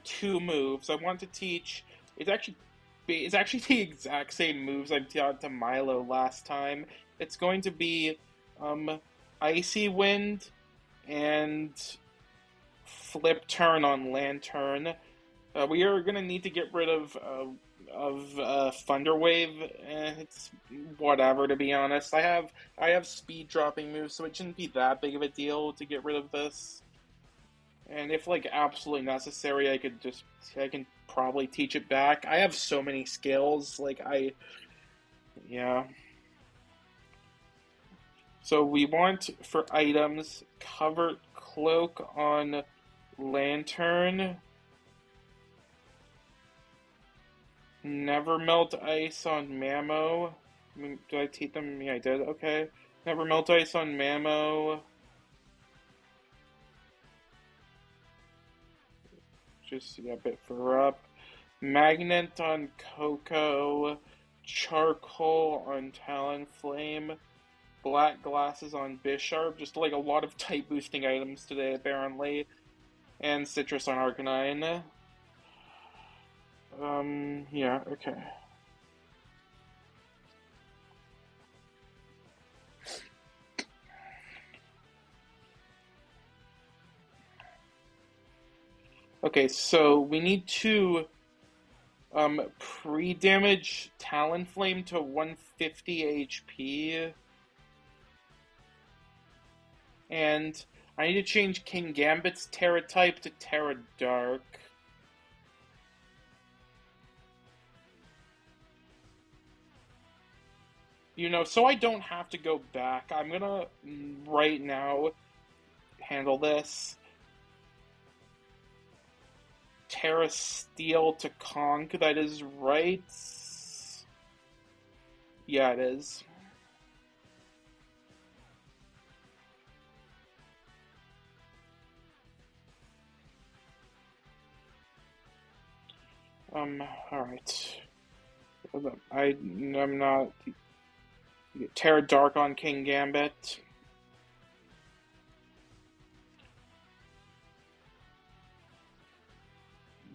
2 moves. I want to teach, it's actually it's actually the exact same moves I taught to Milo last time. It's going to be Icy Wind and Flip Turn on Lantern. We are gonna need to get rid of Thunder Wave. It's whatever, to be honest. I have speed dropping moves, so it shouldn't be that big of a deal to get rid of this. And if like absolutely necessary, I can probably teach it back. I have so many skills, yeah. So we want for items Covered Cloak on Lantern, Never Melt Ice on Mamo. I mean, did I teach them? Yeah, I did. Okay. Never Melt Ice on Mamo. Just, yeah, bit for up. Magnet on Coco. Charcoal on Talonflame. Black Glasses on Bisharp. Just like a lot of type boosting items today, apparently. And Citrus on Arcanine. Yeah, okay. Okay, so we need to pre-damage Talonflame to 150 HP. And I need to change King Gambit's Terra type to Terra Dark. You know, so I don't have to go back, I'm gonna right now handle this. Terra Steel to Conk, that is right. Yeah, it is. Alright. I'm not. Terra Dark on King Gambit.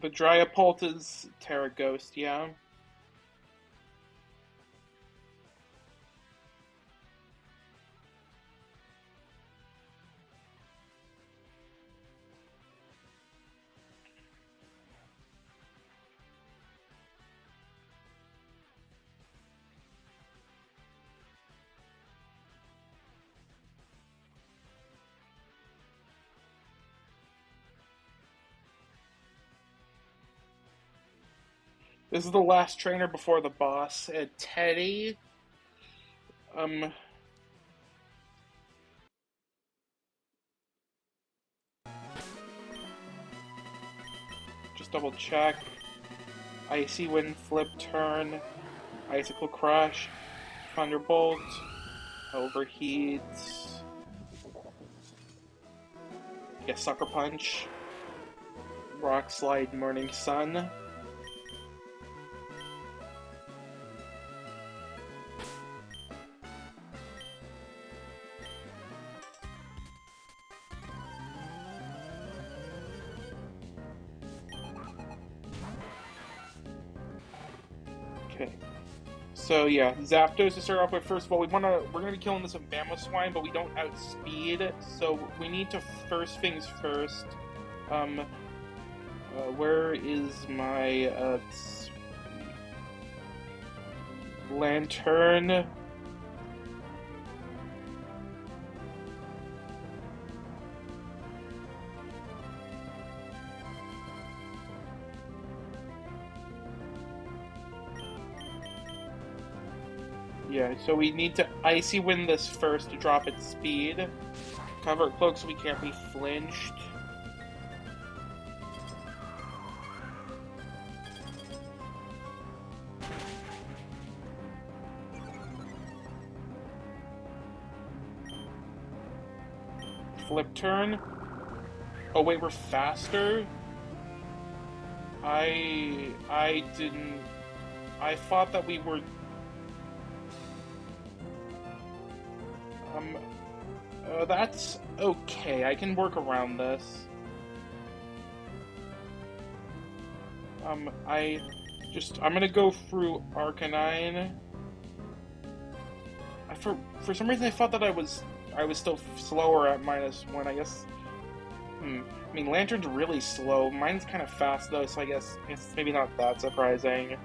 The Dryapult is Terra Ghost, yeah. This is the last trainer before the boss. Teddy. Um, just double check. Icy Wind, Flip Turn, Icicle Crush, Thunderbolt, Overheat. Yeah, Sucker Punch, Rock Slide, Morning Sun. Okay. So yeah, Zapdos to start off with. First of all, we're gonna be killing this with Mamoswine, but we don't outspeed, so we need to first things first. Where is my lantern? Yeah, so we need to Icy Wind this first to drop its speed. Cover Cloak so we can't be flinched. Flip Turn. Oh wait, we're faster? I didn't... I thought that we were... that's okay. I can work around this. I'm gonna go through Arcanine. For some reason I thought that I was still slower at -1. I guess. I mean, Lantern's really slow. Mine's kind of fast though, so I guess it's maybe not that surprising.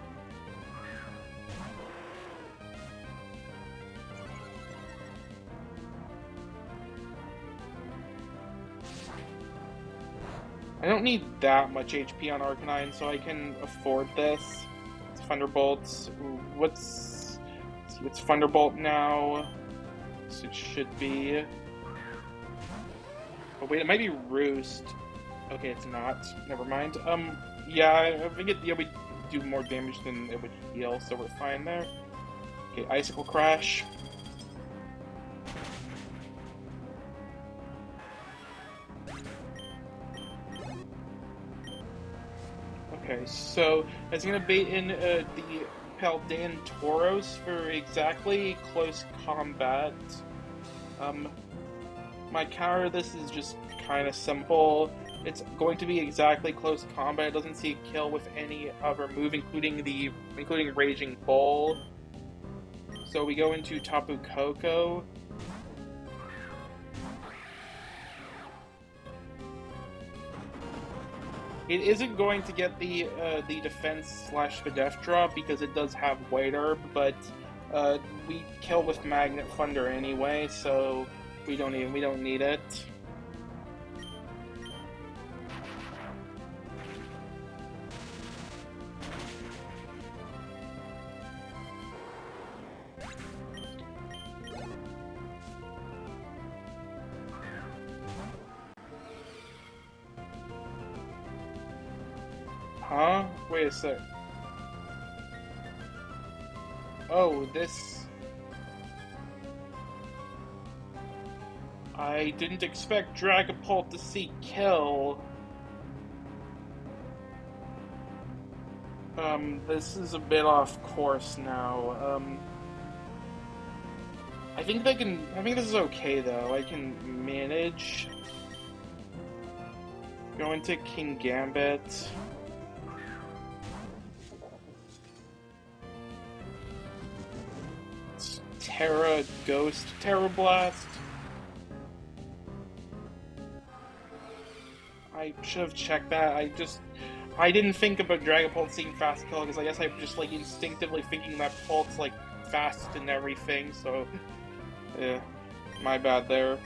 I don't need that much HP on Arcanine, so I can afford this. It's Thunderbolts. What's Thunderbolt now? So it should be. Oh wait, it might be Roost. Okay, it's not. Never mind. Yeah, I think it would do more damage than it would heal, so we're fine there. Okay, Icicle Crash. Okay, so it's gonna bait in the Paldean Tauros for exactly close combat. My counter this is just kind of simple. It's going to be exactly close combat. It doesn't see a kill with any other move, including Raging Bull. So we go into Tapu Koko. It isn't going to get the defense / the death drop because it does have White Herb, but we kill with Magnet Thunder anyway, so we don't need it. Huh? Wait a sec. Oh, this... I didn't expect Dragapult to see kill. This is a bit off course now. I think this is okay though. I can manage. Go into King Gambit. Terra Ghost, Terra Blast. I should have checked that. I didn't think about Dragapult seeing fast kill because I guess I'm just like instinctively thinking that Pult's like fast and everything. So, yeah, my bad there.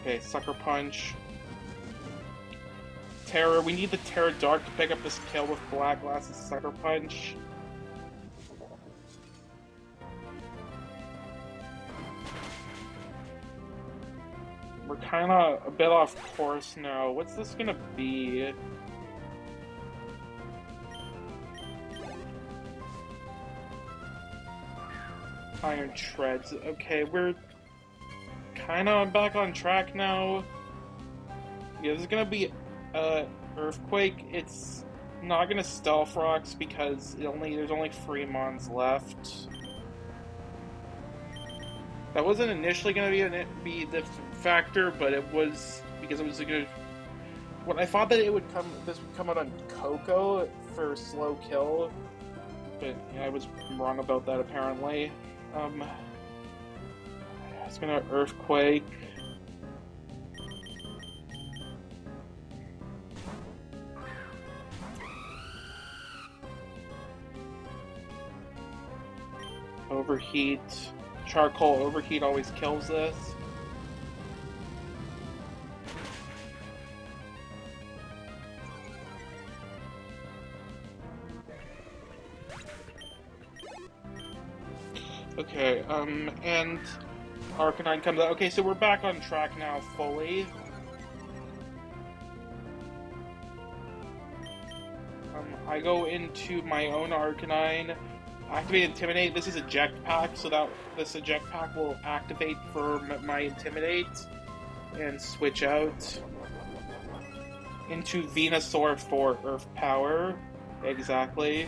Okay, Sucker Punch. Terra. We need the Terra Dark to pick up this kill with Black Glass's Sucker Punch. We're kind of a bit off course now. What's this gonna be? Iron Treads. Okay, we're kind of back on track now. Yeah, this is gonna be Earthquake. It's not gonna Stealth Rocks because there's only 3 mons left. That wasn't initially going to be the factor, but it was because it was a good. When I thought that this would come out on Coco for slow kill, but yeah, I was wrong about that apparently. It's gonna Earthquake. Overheat. Charcoal Overheat always kills this. Okay, and Arcanine comes out. Okay, so we're back on track now fully. I go into my own Arcanine. Activate Intimidate. This is Eject Pack, so that this Eject Pack will activate for my Intimidate and switch out into Venusaur for Earth Power. Exactly.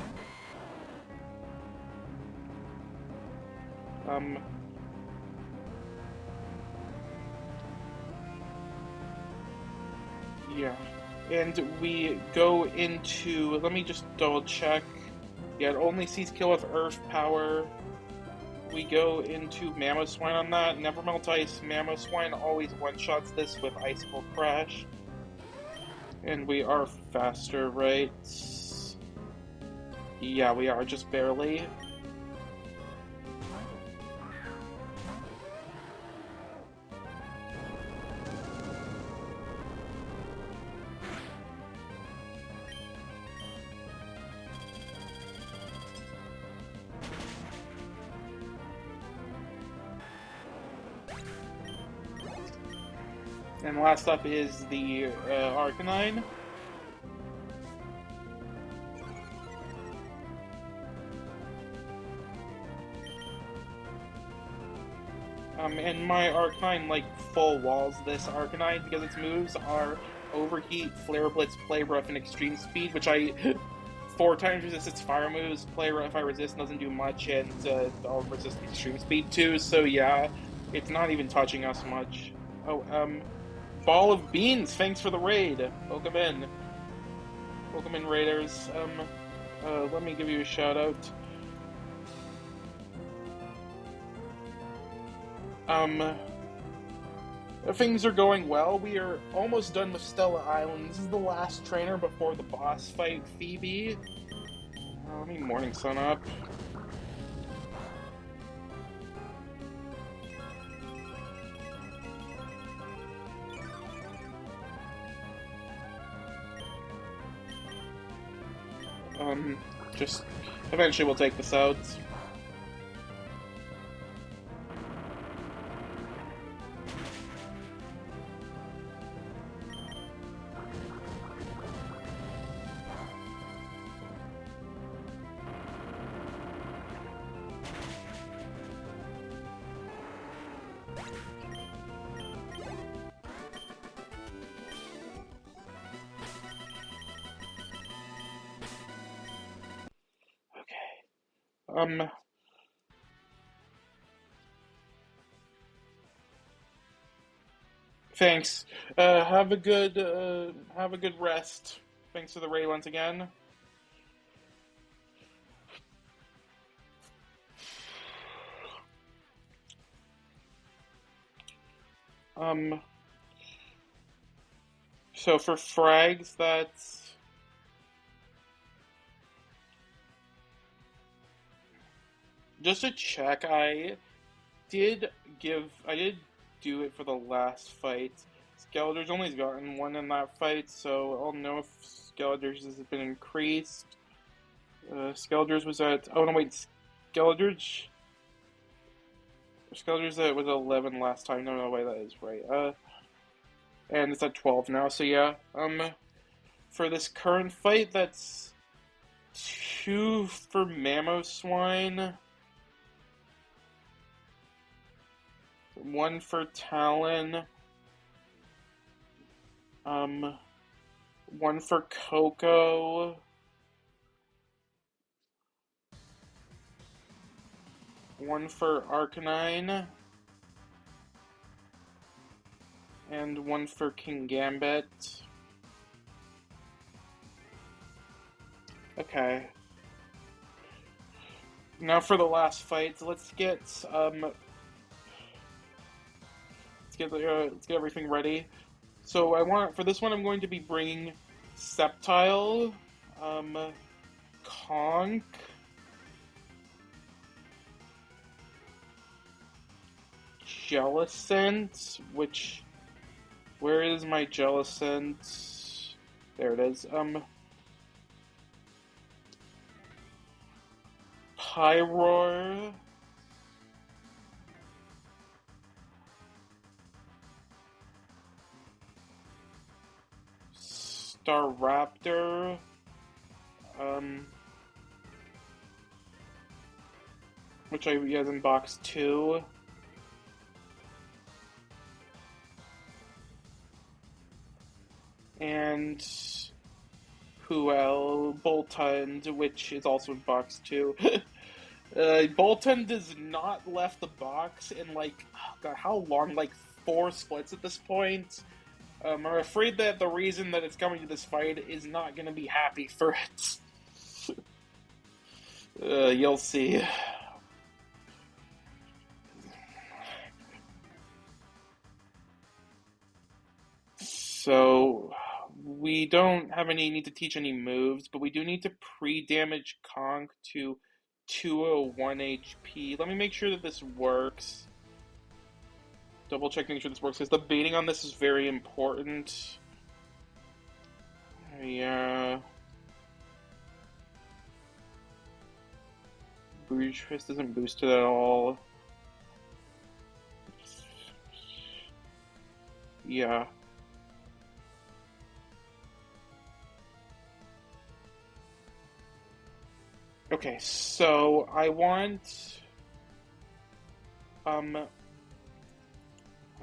Yeah. And we go into, let me just double check. Yeah, it only sees kill with Earth power. We go into Mamoswine on that. Never Melt Ice. Mamoswine always one-shots this with Icicle Crash. And we are faster, right? Yeah, we are, just barely. And last up is the Arcanine. And my Arcanine, like, full walls this Arcanine because its moves are Overheat, Flare Blitz, Play Rough, and Extreme Speed, which I 4 times resist its fire moves. Play Rough I resist doesn't do much, and I'll resist Extreme Speed too, so yeah, it's not even touching us much. Oh, Ball of Beans, thanks for the raid. Welcome in. Welcome in, Raiders. Let me give you a shout out. Things are going well. We are almost done with Stella Island. This is the last trainer before the boss fight, Phoebe. Let me morning sun up. Just eventually we'll take this out. Okay. Thanks. Have a good rest. Thanks for the raid once again. So for frags, that's just a check. I did do it for the last fight. Skeletor's only gotten one in that fight, so I'll know if Skeletor's has been increased. Skeletor's was at, oh no wait, Skeletor's was at 11 last time. No, wait, that is right. And it's at 12 now, so yeah. For this current fight, that's 2 for Mamoswine, 1 for Talon, 1 for Coco, 1 for Arcanine, and 1 for King Gambit. Okay. Now for the last fight, let's get everything ready. So for this one I'm going to be bringing Sceptile, Conk, Jellicent, where is my Jellicent? There it is. Pyroar, Staraptor, which I have in box 2. And Boltund, which is also in box 2. Boltund does not left the box in like, oh god, how long? Like 4 splits at this point. I'm afraid that the reason that it's coming to this fight is not going to be happy for it. You'll see. So, we don't have any need to teach any moves, but we do need to pre-damage Conk to 201 HP. Let me make sure that this works. Double check, make sure this works, because the baiting on this is very important. Yeah. Bouge Fist isn't boosted at all. Yeah. Okay, so um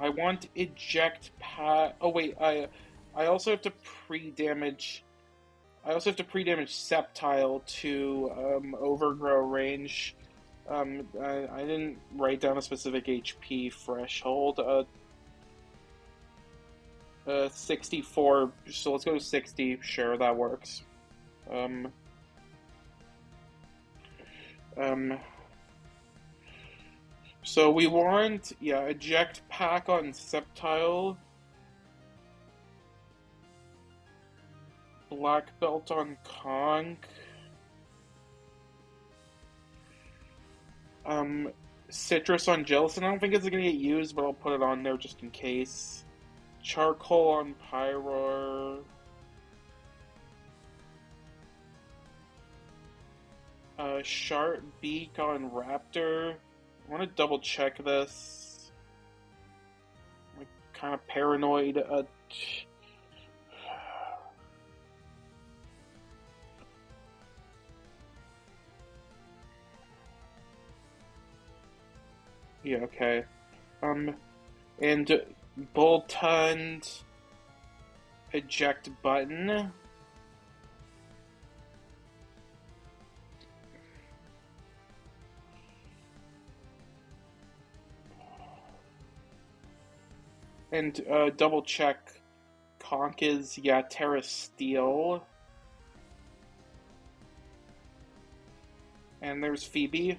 I want eject pat. Oh wait, I also have to pre-damage. I also have to pre-damage Sceptile to overgrow range. I didn't write down a specific HP threshold. 64. So let's go to 60. Sure, that works. Um, um. So we want, yeah, eject pack on Sceptile, black belt on Conk, um, citrus on Jellicent. I don't think it's gonna get used, but I'll put it on there just in case. Charcoal on Pyroar. Sharp beak on Raptor. I want to double check this. I'm kind of paranoid. Yeah, okay. And Boltund eject button. And double check Conk is, yeah, Terra Steel. And there's Phoebe.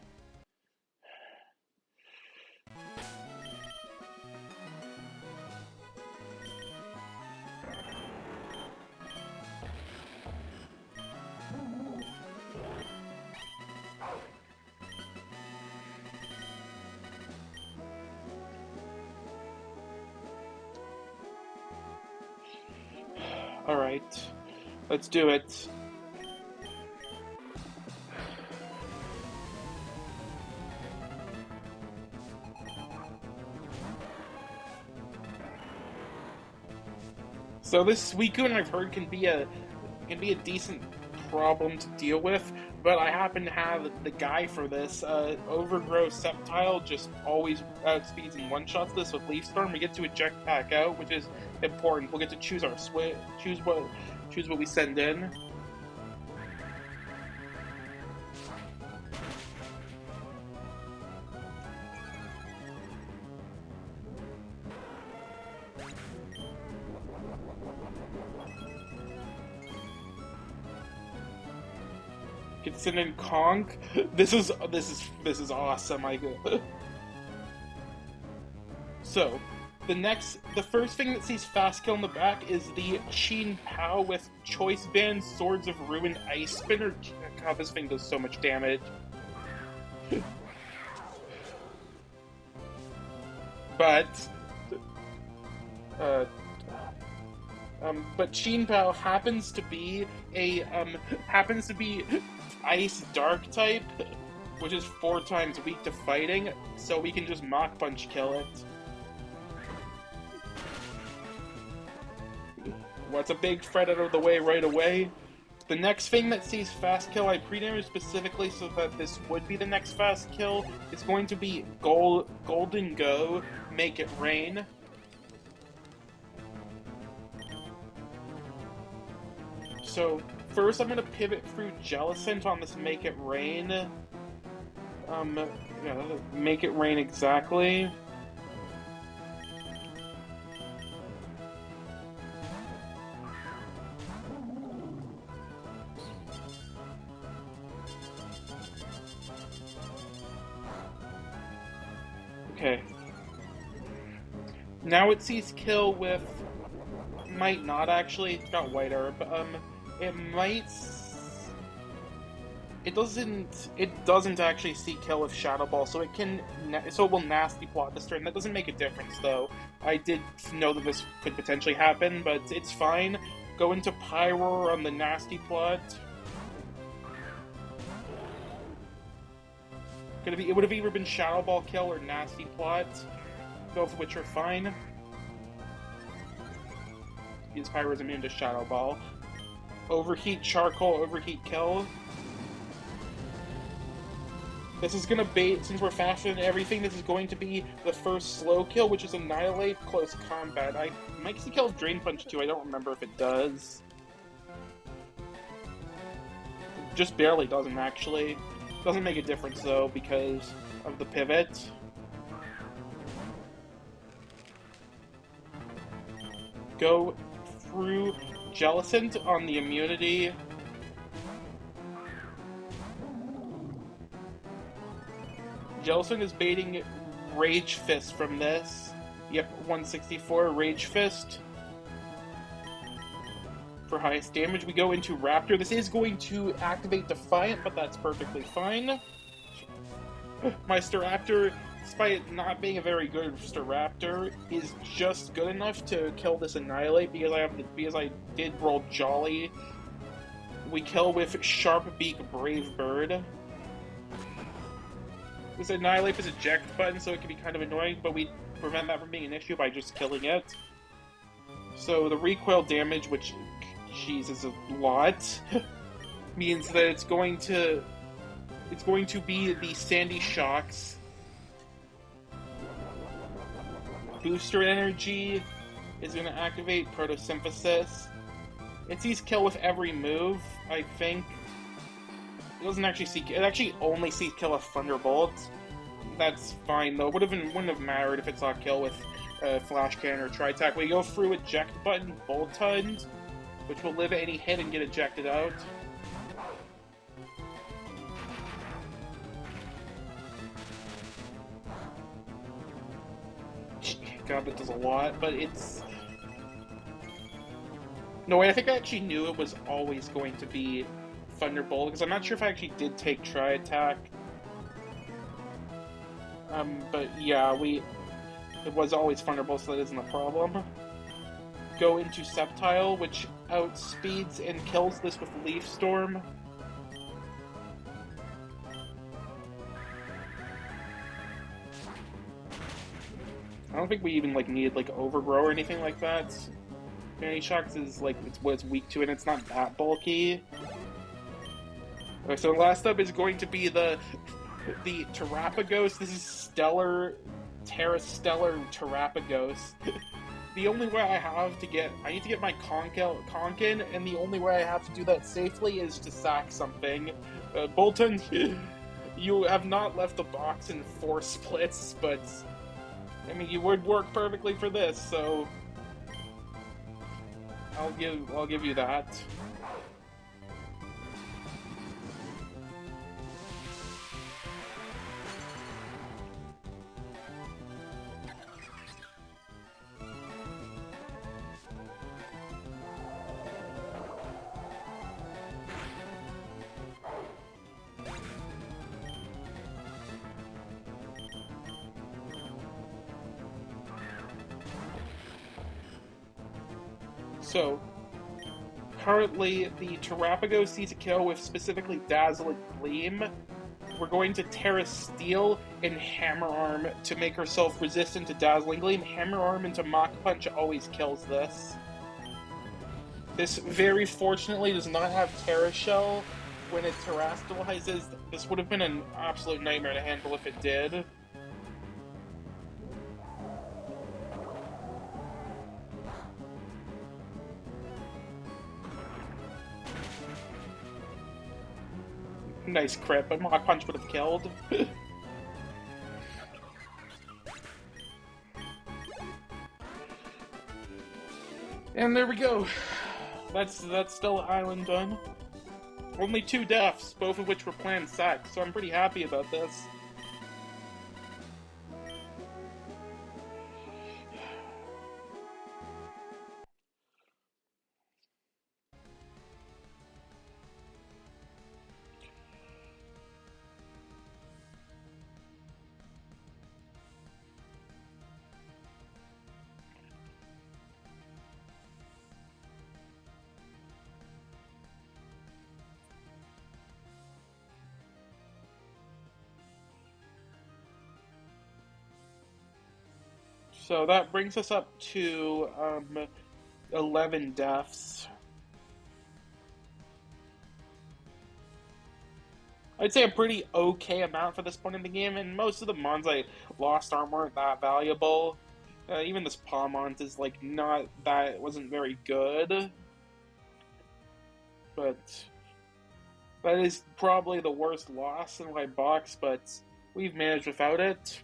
Alright, let's do it. So this Suicune, I've heard, can be a decent problem to deal with, but I happen to have the guy for this. Overgrow Sceptile just always outspeeds and one-shots this with Leaf Storm. We get to eject pack out, which is important. We'll get to choose our choose what we send in. Get sent in Conk. This is awesome. So, the first thing that sees Fast Kill in the back is the Sheen Pow with Choice Band, Swords of Ruin, Ice Spinner. God, this thing does so much damage. But, uh, but Sheen Pow happens to be Ice Dark type, which is 4 times weak to fighting, so we can just Mach Punch kill it. What's a big threat out of the way right away? The next thing that sees Fast Kill, I pre-damage specifically so that this would be the next Fast Kill. It's going to be Golden Go, Make It Rain. So, first I'm going to pivot through Jellicent on this Make It Rain. Yeah, Make It Rain exactly. Okay. Now it sees kill with... Might not actually. It's got white herb. It might... It doesn't actually see kill with Shadow Ball, so it can... So it will Nasty Plot this turn. That doesn't make a difference, though. I did know that this could potentially happen, but it's fine. Go into Pyroar on the Nasty Plot. It would have either been Shadow Ball kill or Nasty Plot, both of which are fine. Because Pyroar is immune to Shadow Ball. Overheat Charcoal, Overheat kill. This is gonna bait, since we're faster than everything, this is going to be the first slow kill, which is Annihilate, Close Combat. I might see kill Drain Punch too, I don't remember if it does. Just barely doesn't, actually. Doesn't make a difference, though, because of the pivot. Go through Jellicent on the immunity. Jellicent is baiting Rage Fist from this. Yep, 164, Rage Fist. For highest damage, we go into Raptor. This is going to activate Defiant, but that's perfectly fine. My Staraptor, despite not being a very good Staraptor, is just good enough to kill this Annihilate because I did roll Jolly. We kill with Sharp Beak Brave Bird. This Annihilate is eject button, so it can be kind of annoying, but we prevent that from being an issue by just killing it. So the recoil damage, which, jeez, is a lot, means that it's going to be the Sandy Shocks. Booster Energy is going to activate Photosynthesis. It sees kill with every move, I think. It doesn't actually see... It actually only sees kill with Thunderbolt. That's fine, though. Wouldn't have mattered if it saw kill with Flash Cannon or Tri-Tac. We go through Eject Button, Boltund, which will live any hit and get ejected out. God, that does a lot, but it's... No, wait, I think I actually knew it was always going to be Thunderbolt, because I'm not sure if I actually did take Tri-Attack. But yeah, it was always Thunderbolt, so that isn't a problem. Go into Sceptile, which outspeeds and kills this with Leaf Storm. I don't think we even needed Overgrow or anything like that. Sandy Shocks is it's what it's weak to, and it's not that bulky. Okay, so last up is going to be the Terrapagos. This is Stellar, Terrastellar Terrapagos. The only way I need to get my Conkin, and the only way I have to do that safely is to sack something. Boltund, you have not left the box in 4 splits, but I mean, you would work perfectly for this, so I'll give you that. So, currently, the Terrapagos sees a kill with specifically Dazzling Gleam. We're going to Terra Steel and Hammer Arm to make herself resistant to Dazzling Gleam. Hammer Arm into Mach Punch always kills this. This, very fortunately, does not have Terra Shell when it terastallizes. This would have been an absolute nightmare to handle if it did. Nice crit, but Mach Punch would have killed. And there we go. That's Stella Island done. Only 2 deaths, both of which were planned sacks, so I'm pretty happy about this. So that brings us up to 11 deaths. I'd say a pretty okay amount for this point in the game, and most of the mons I lost weren't that valuable. Even this Palmont is like not that, it wasn't very good, but that is probably the worst loss in my box, but we've managed without it.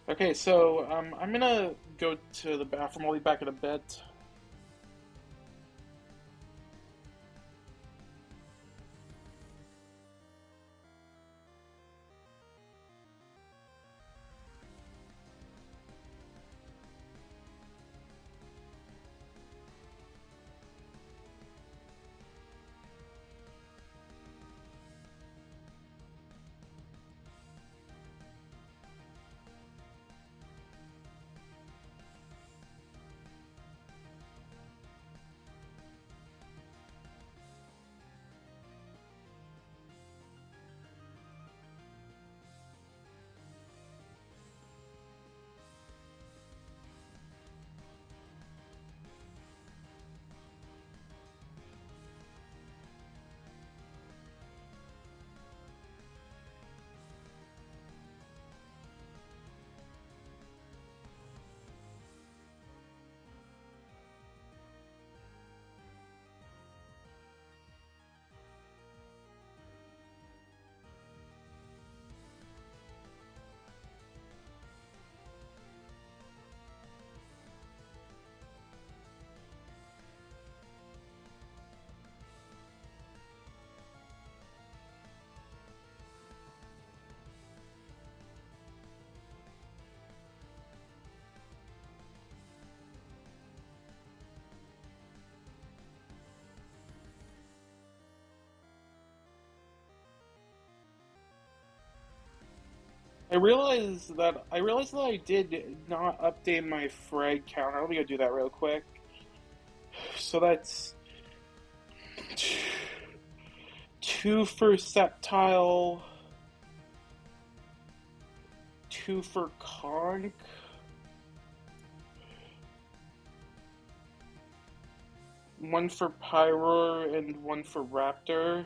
Okay, so I'm gonna go to the bathroom. I'll be back in a bit. I realized that I did not update my frag counter. Let me go do that real quick. So that's two for Septile, two for Conch, one for Pyroar, and one for Raptor.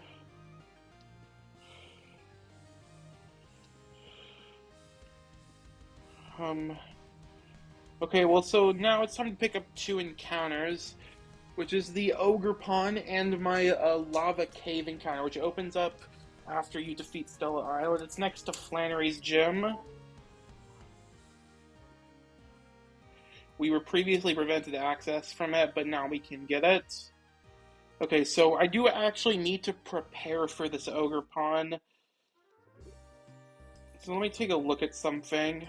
Okay, well, so now it's time to pick up two encounters, which is the Ogre Pond and my Lava Cave encounter, which opens up after you defeat Stella Island. It's next to Flannery's Gym. We were previously prevented access from it, but now we can get it. Okay, so I do actually need to prepare for this Ogre Pond. So let me take a look at something.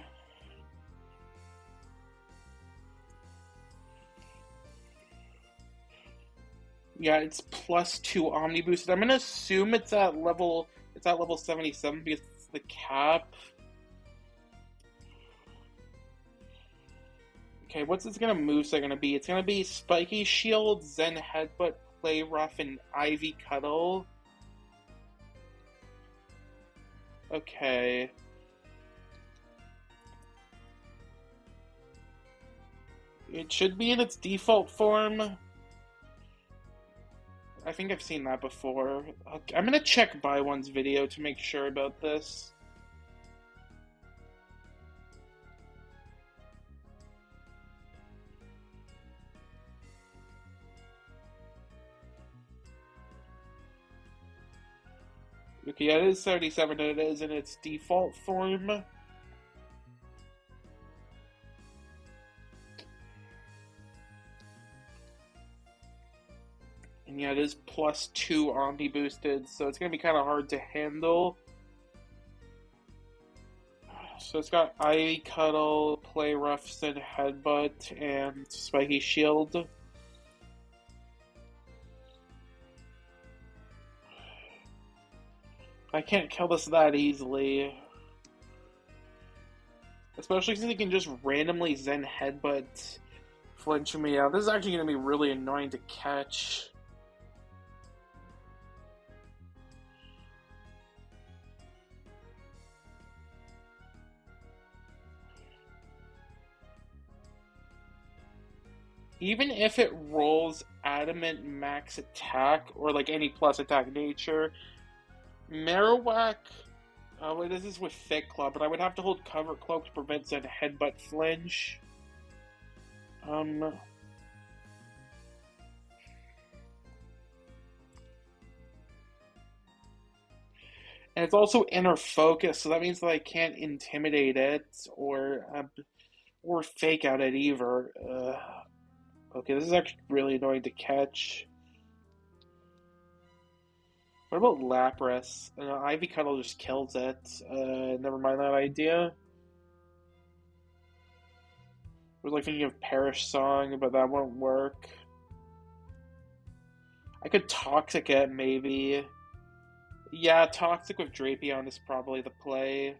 Yeah, it's +2 Omni boosted. I'm gonna assume it's at level 77 because it's the cap. Okay, what's its moveset gonna be? It's gonna be Spiky Shield, Zen Headbutt, Play Rough, and Ivy Cuddle. Okay. It should be in its default form. I think I've seen that before. Okay, I'm gonna check By1's video to make sure about this. Okay, yeah, it is 77 and it is in its default form. And yeah, it is +2 Omni boosted, so it's gonna be kind of hard to handle. So it's got Ivy Cuddle, Play Rough, and Headbutt, and Spiky Shield. I can't kill this that easily. Especially since he can just randomly Zen Headbutt flinch me out. This is actually going to be really annoying to catch. Even if it rolls Adamant Max Attack or like any plus attack nature, Marowak. Well, this is with Thick Claw, but I would have to hold Cover Cloak to prevent Zen Headbutt flinch. And it's also Inner Focus, so that means that I can't intimidate it or fake out it either. Okay, this is actually really annoying to catch. What about Lapras? Ivy Cuddle just kills it. Never mind that idea. I was like thinking of Perish Song, but that won't work. I could Toxic it, maybe. Yeah, Toxic with Drapion is probably the play.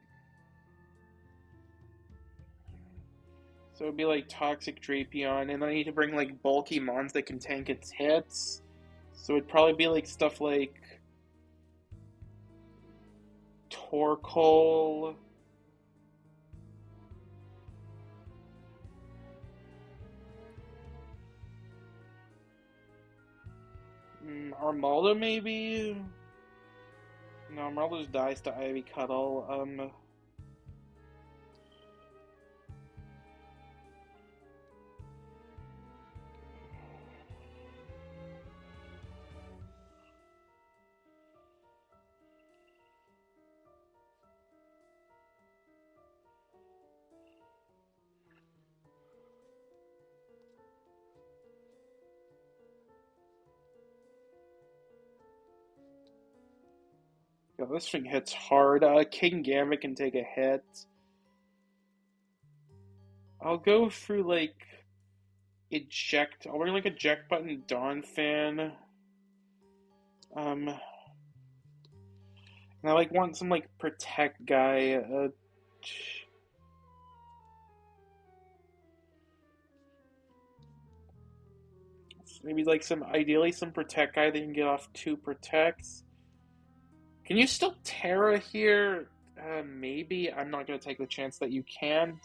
So it'd be like Toxic Drapion, and then I need to bring like bulky mons that can tank its hits. So it'd probably be like stuff like Torkoal. Armaldo maybe? No, Armaldo just dies to Ivy Cuddle. Yeah, this thing hits hard. King Gambit can take a hit. I'll go through like eject. I'll bring like eject button Dawn Fan. And I like want some like protect guy. Maybe like ideally some protect guy that can get off 2 protects. Can you still Terra here? Maybe. I'm not gonna take the chance that you can't.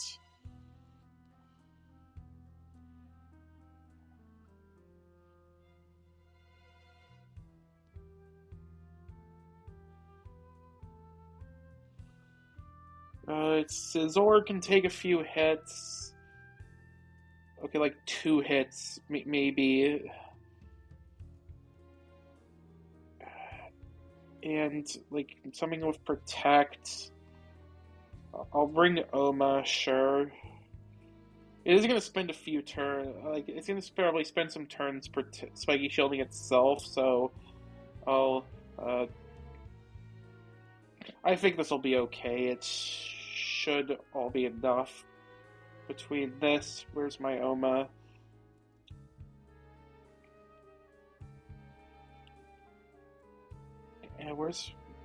Scizor can take a few hits. Okay, like 2 hits, maybe. And, like, something with Protect. I'll bring Oma, sure. It is going to spend a few turns. Like, it's going to probably spend some turns Spiky Shielding itself, so I'll, I think this will be okay. It should all be enough between this. Where's my Oma? And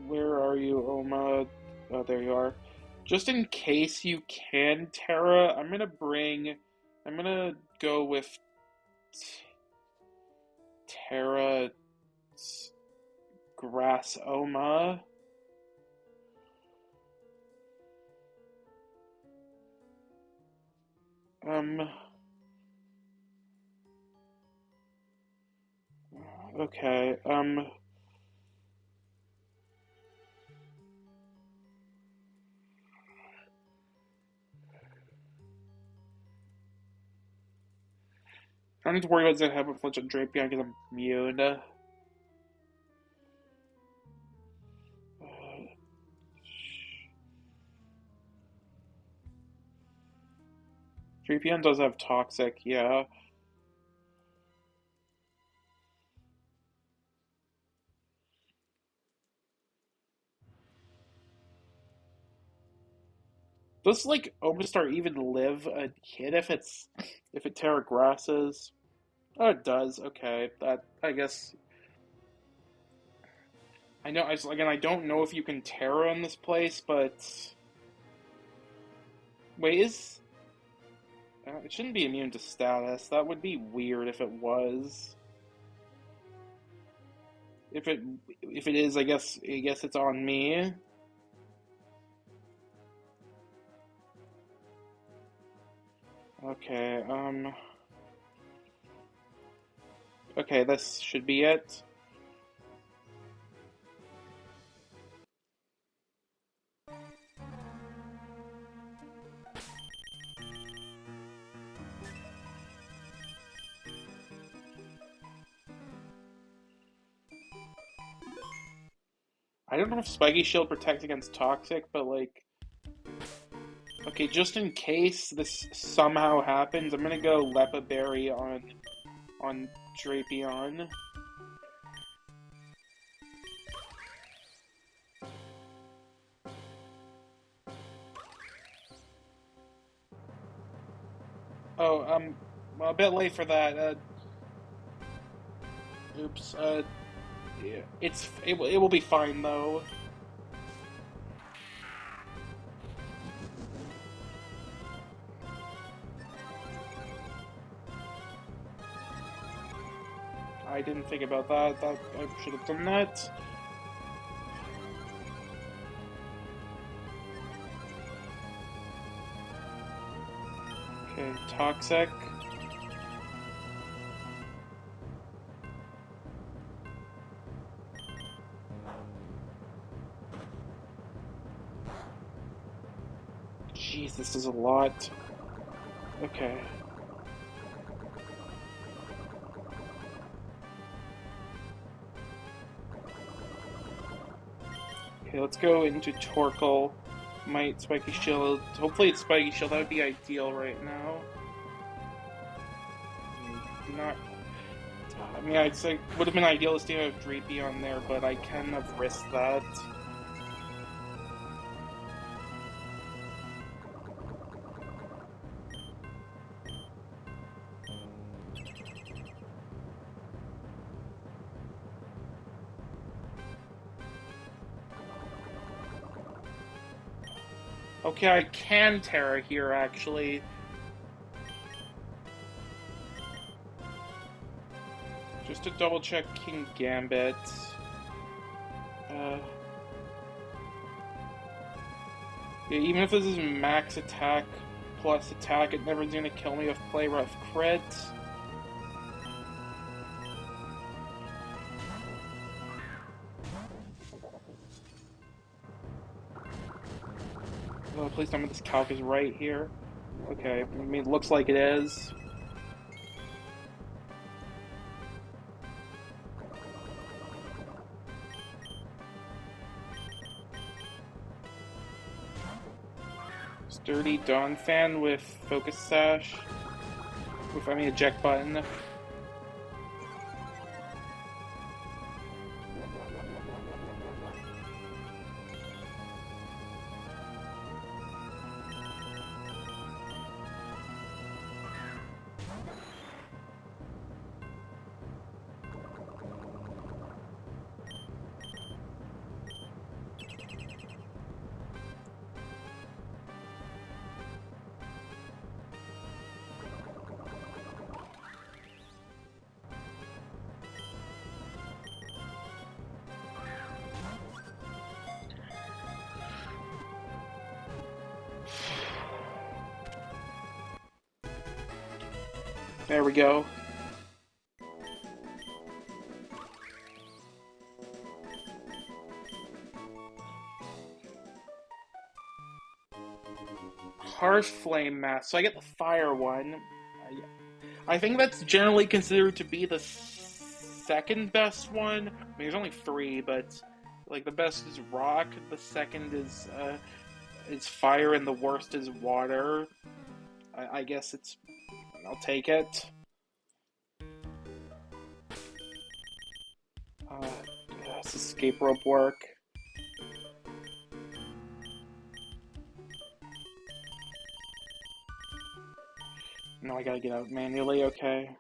where are you, Oma? Oh, there you are. Just in case you can, Terra, I'm gonna go with Terra Grass Oma. Okay, I don't need to worry about Zen Headbutt Flinch on Drapion because I'm immune. Drapion does have Toxic, yeah. Does like Omastar even live a hit if it Terra Grasses? Oh, it does. Okay, that I guess I know. Again, I don't know if you can Terra in this place, but Wait, is... it shouldn't be immune to status. That would be weird if it was. If it is, I guess it's on me. Okay, okay, this should be it. I don't know if Spiky Shield protects against Toxic, but like... Okay, just in case this somehow happens, I'm gonna go Lepa Berry on Drapion. Oh, well, a bit late for that. Oops. Yeah, it will be fine though. I didn't think about that. That I should have done that. Okay, Toxic. Jeez, this is a lot. Okay. Okay, let's go into Torkoal. Might Spiky Shield. Hopefully it's Spiky Shield. That would be ideal right now. Not. I mean, I'd say would have been ideal to have Drapion there, but I can have risked that. Okay, I can Terra here, actually. Just to double check King Gambit. Yeah, even if this is max attack plus attack, it never's gonna kill me with Play Rough Crit. Oh, please tell me this calc is right here. Okay, I mean, it looks like it is. Sturdy Dawn Fan with Focus Sash. With, I mean, eject button. There we go. Harsh Flame Mask, so I get the fire one. I think that's generally considered to be the second best one. I mean, there's only three, but like the best is rock, the second is fire, and the worst is water. I guess it's. I'll take it. Does escape rope work? No, I gotta get out manually. Okay.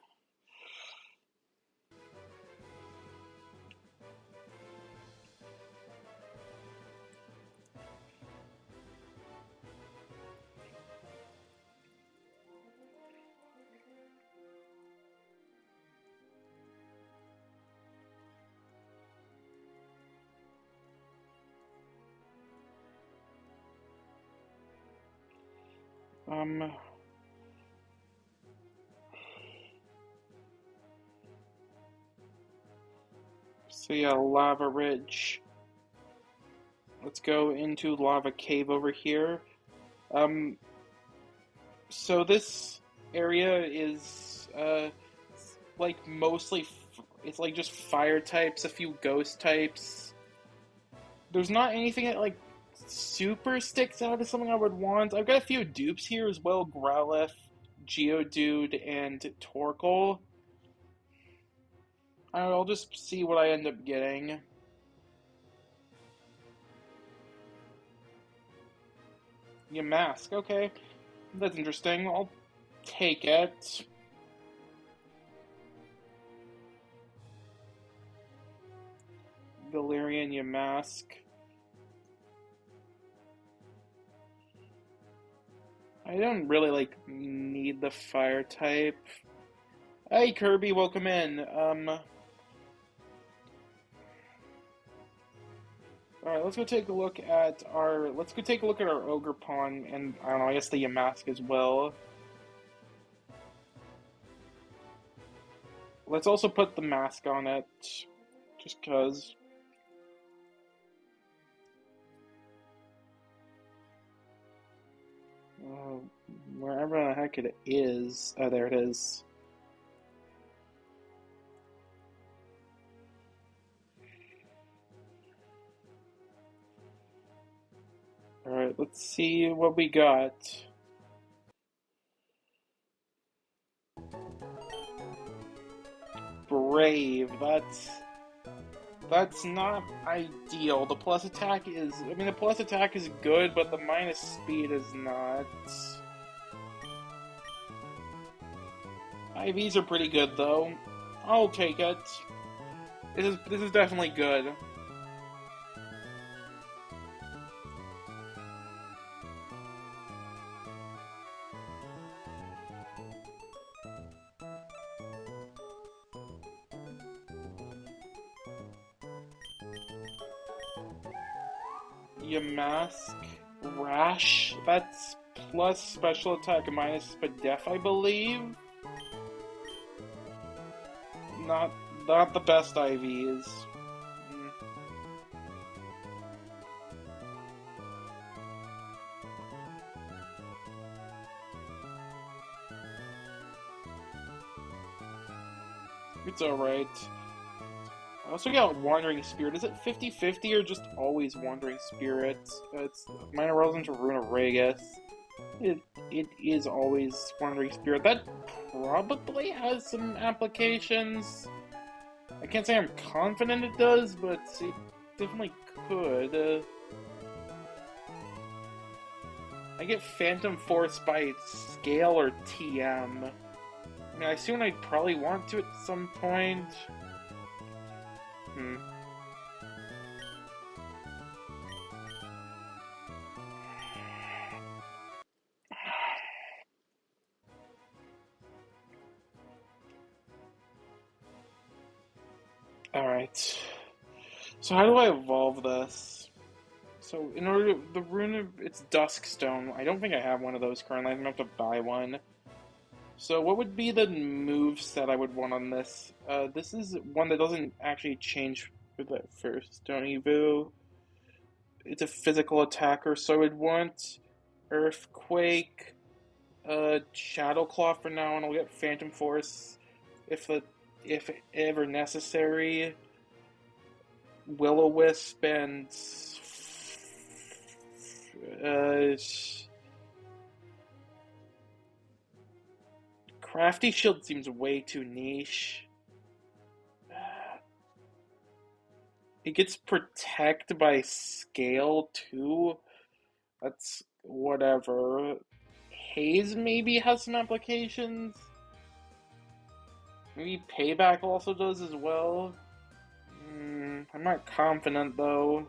Um, so yeah, Lava Ridge. Let's go into Lava Cave over here. Um, so this area is, like mostly, it's like just fire types, a few ghost types. There's not anything that like super sticks out as something I would want. I've got a few dupes here as well: Growlithe, Geodude, and Torkoal. I'll just see what I end up getting. Yeah, mask. Okay, that's interesting. I'll take it. Galarian Yamask. I don't really like need the fire type. Hey Kirby, welcome in. Alright, let's go take a look at our Ogerpon and I don't know, I guess the Yamask as well. Let's also put the mask on it. Just cause. Wherever the heck it is. Oh, there it is. Alright, let's see what we got. Brave, that's not ideal. The plus attack is, I mean, the plus attack is good, but the minus speed is not. IVs are pretty good though. I'll take it. This is definitely good. Yamask, Rash, that's plus special attack minus Spadef, I believe. Not not the best IVs. It's alright. I also got Wandering Spirit. Is it 50-50 or just always Wandering Spirit? It's minor relevant to Runaregus. It is always Wandering Spirit. That probably has some applications. I can't say I'm confident it does, but it definitely could. I get Phantom Force by Scale or TM. I mean, I assume I'd probably want to at some point. Alright. So how do I evolve this? So in order to, the rune of, it's Duskstone. I don't think I have one of those currently. I'm gonna have to buy one. So what would be the move set I would want on this? This is one that doesn't actually change for the first don't Evo. It's a physical attacker, so I would want Earthquake, Shadow Claw for now, and I'll get Phantom Force if ever necessary. Will-O-Wisp and Crafty Shield seems way too niche. It gets Protect by Scale too. That's whatever. Haze maybe has some applications. Maybe Payback also does as well. I'm not confident though.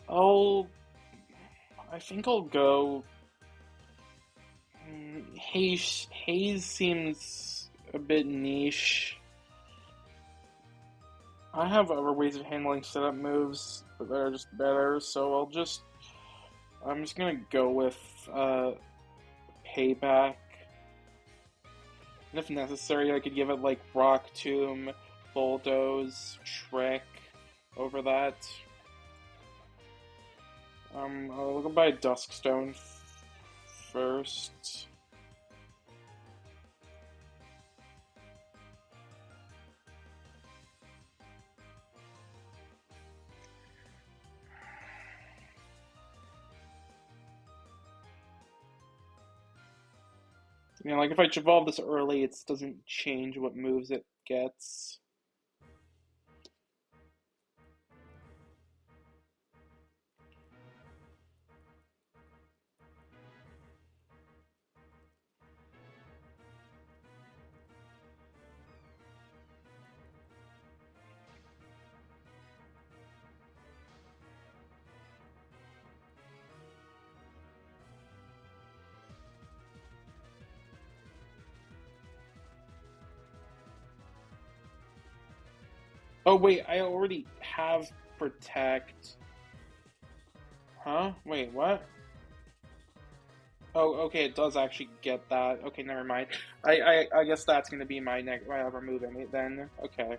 I'll I think I'll go. Haze seems a bit niche. I have other ways of handling setup moves that are just better, so I'm just gonna go with Payback. And if necessary, I could give it like Rock Tomb, Bulldoze, Trick over that. I'll go buy Duskstone first. You know, like if I evolve this early, it doesn't change what moves it gets. Oh wait, I already have Protect. Huh? Wait, what? Oh, okay, it does actually get that. Okay, never mind. I guess that's gonna be my other move in it then. Okay.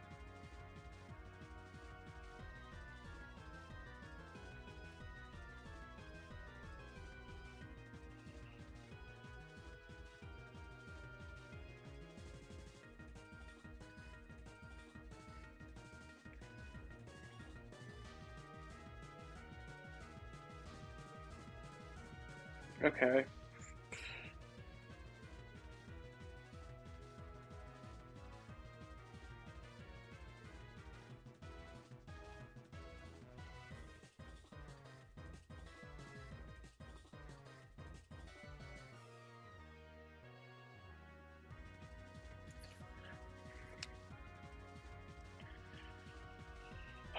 Okay.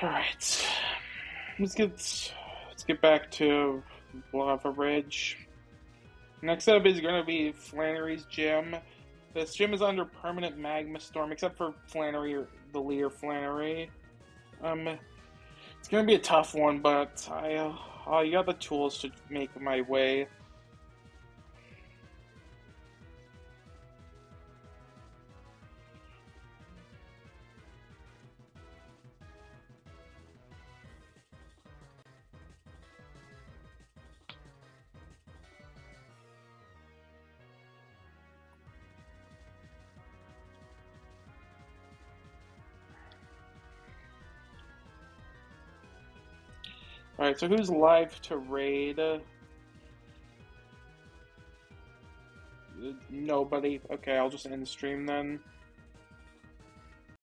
Alright. Let's get back to Lava Ridge. Next up is gonna be Flannery's gym. This gym is under permanent magma storm, except for Flannery or the leader Flannery. It's gonna be a tough one, but I got the tools to make my way. Alright, so who's live to raid? Nobody. Okay, I'll just end the stream then.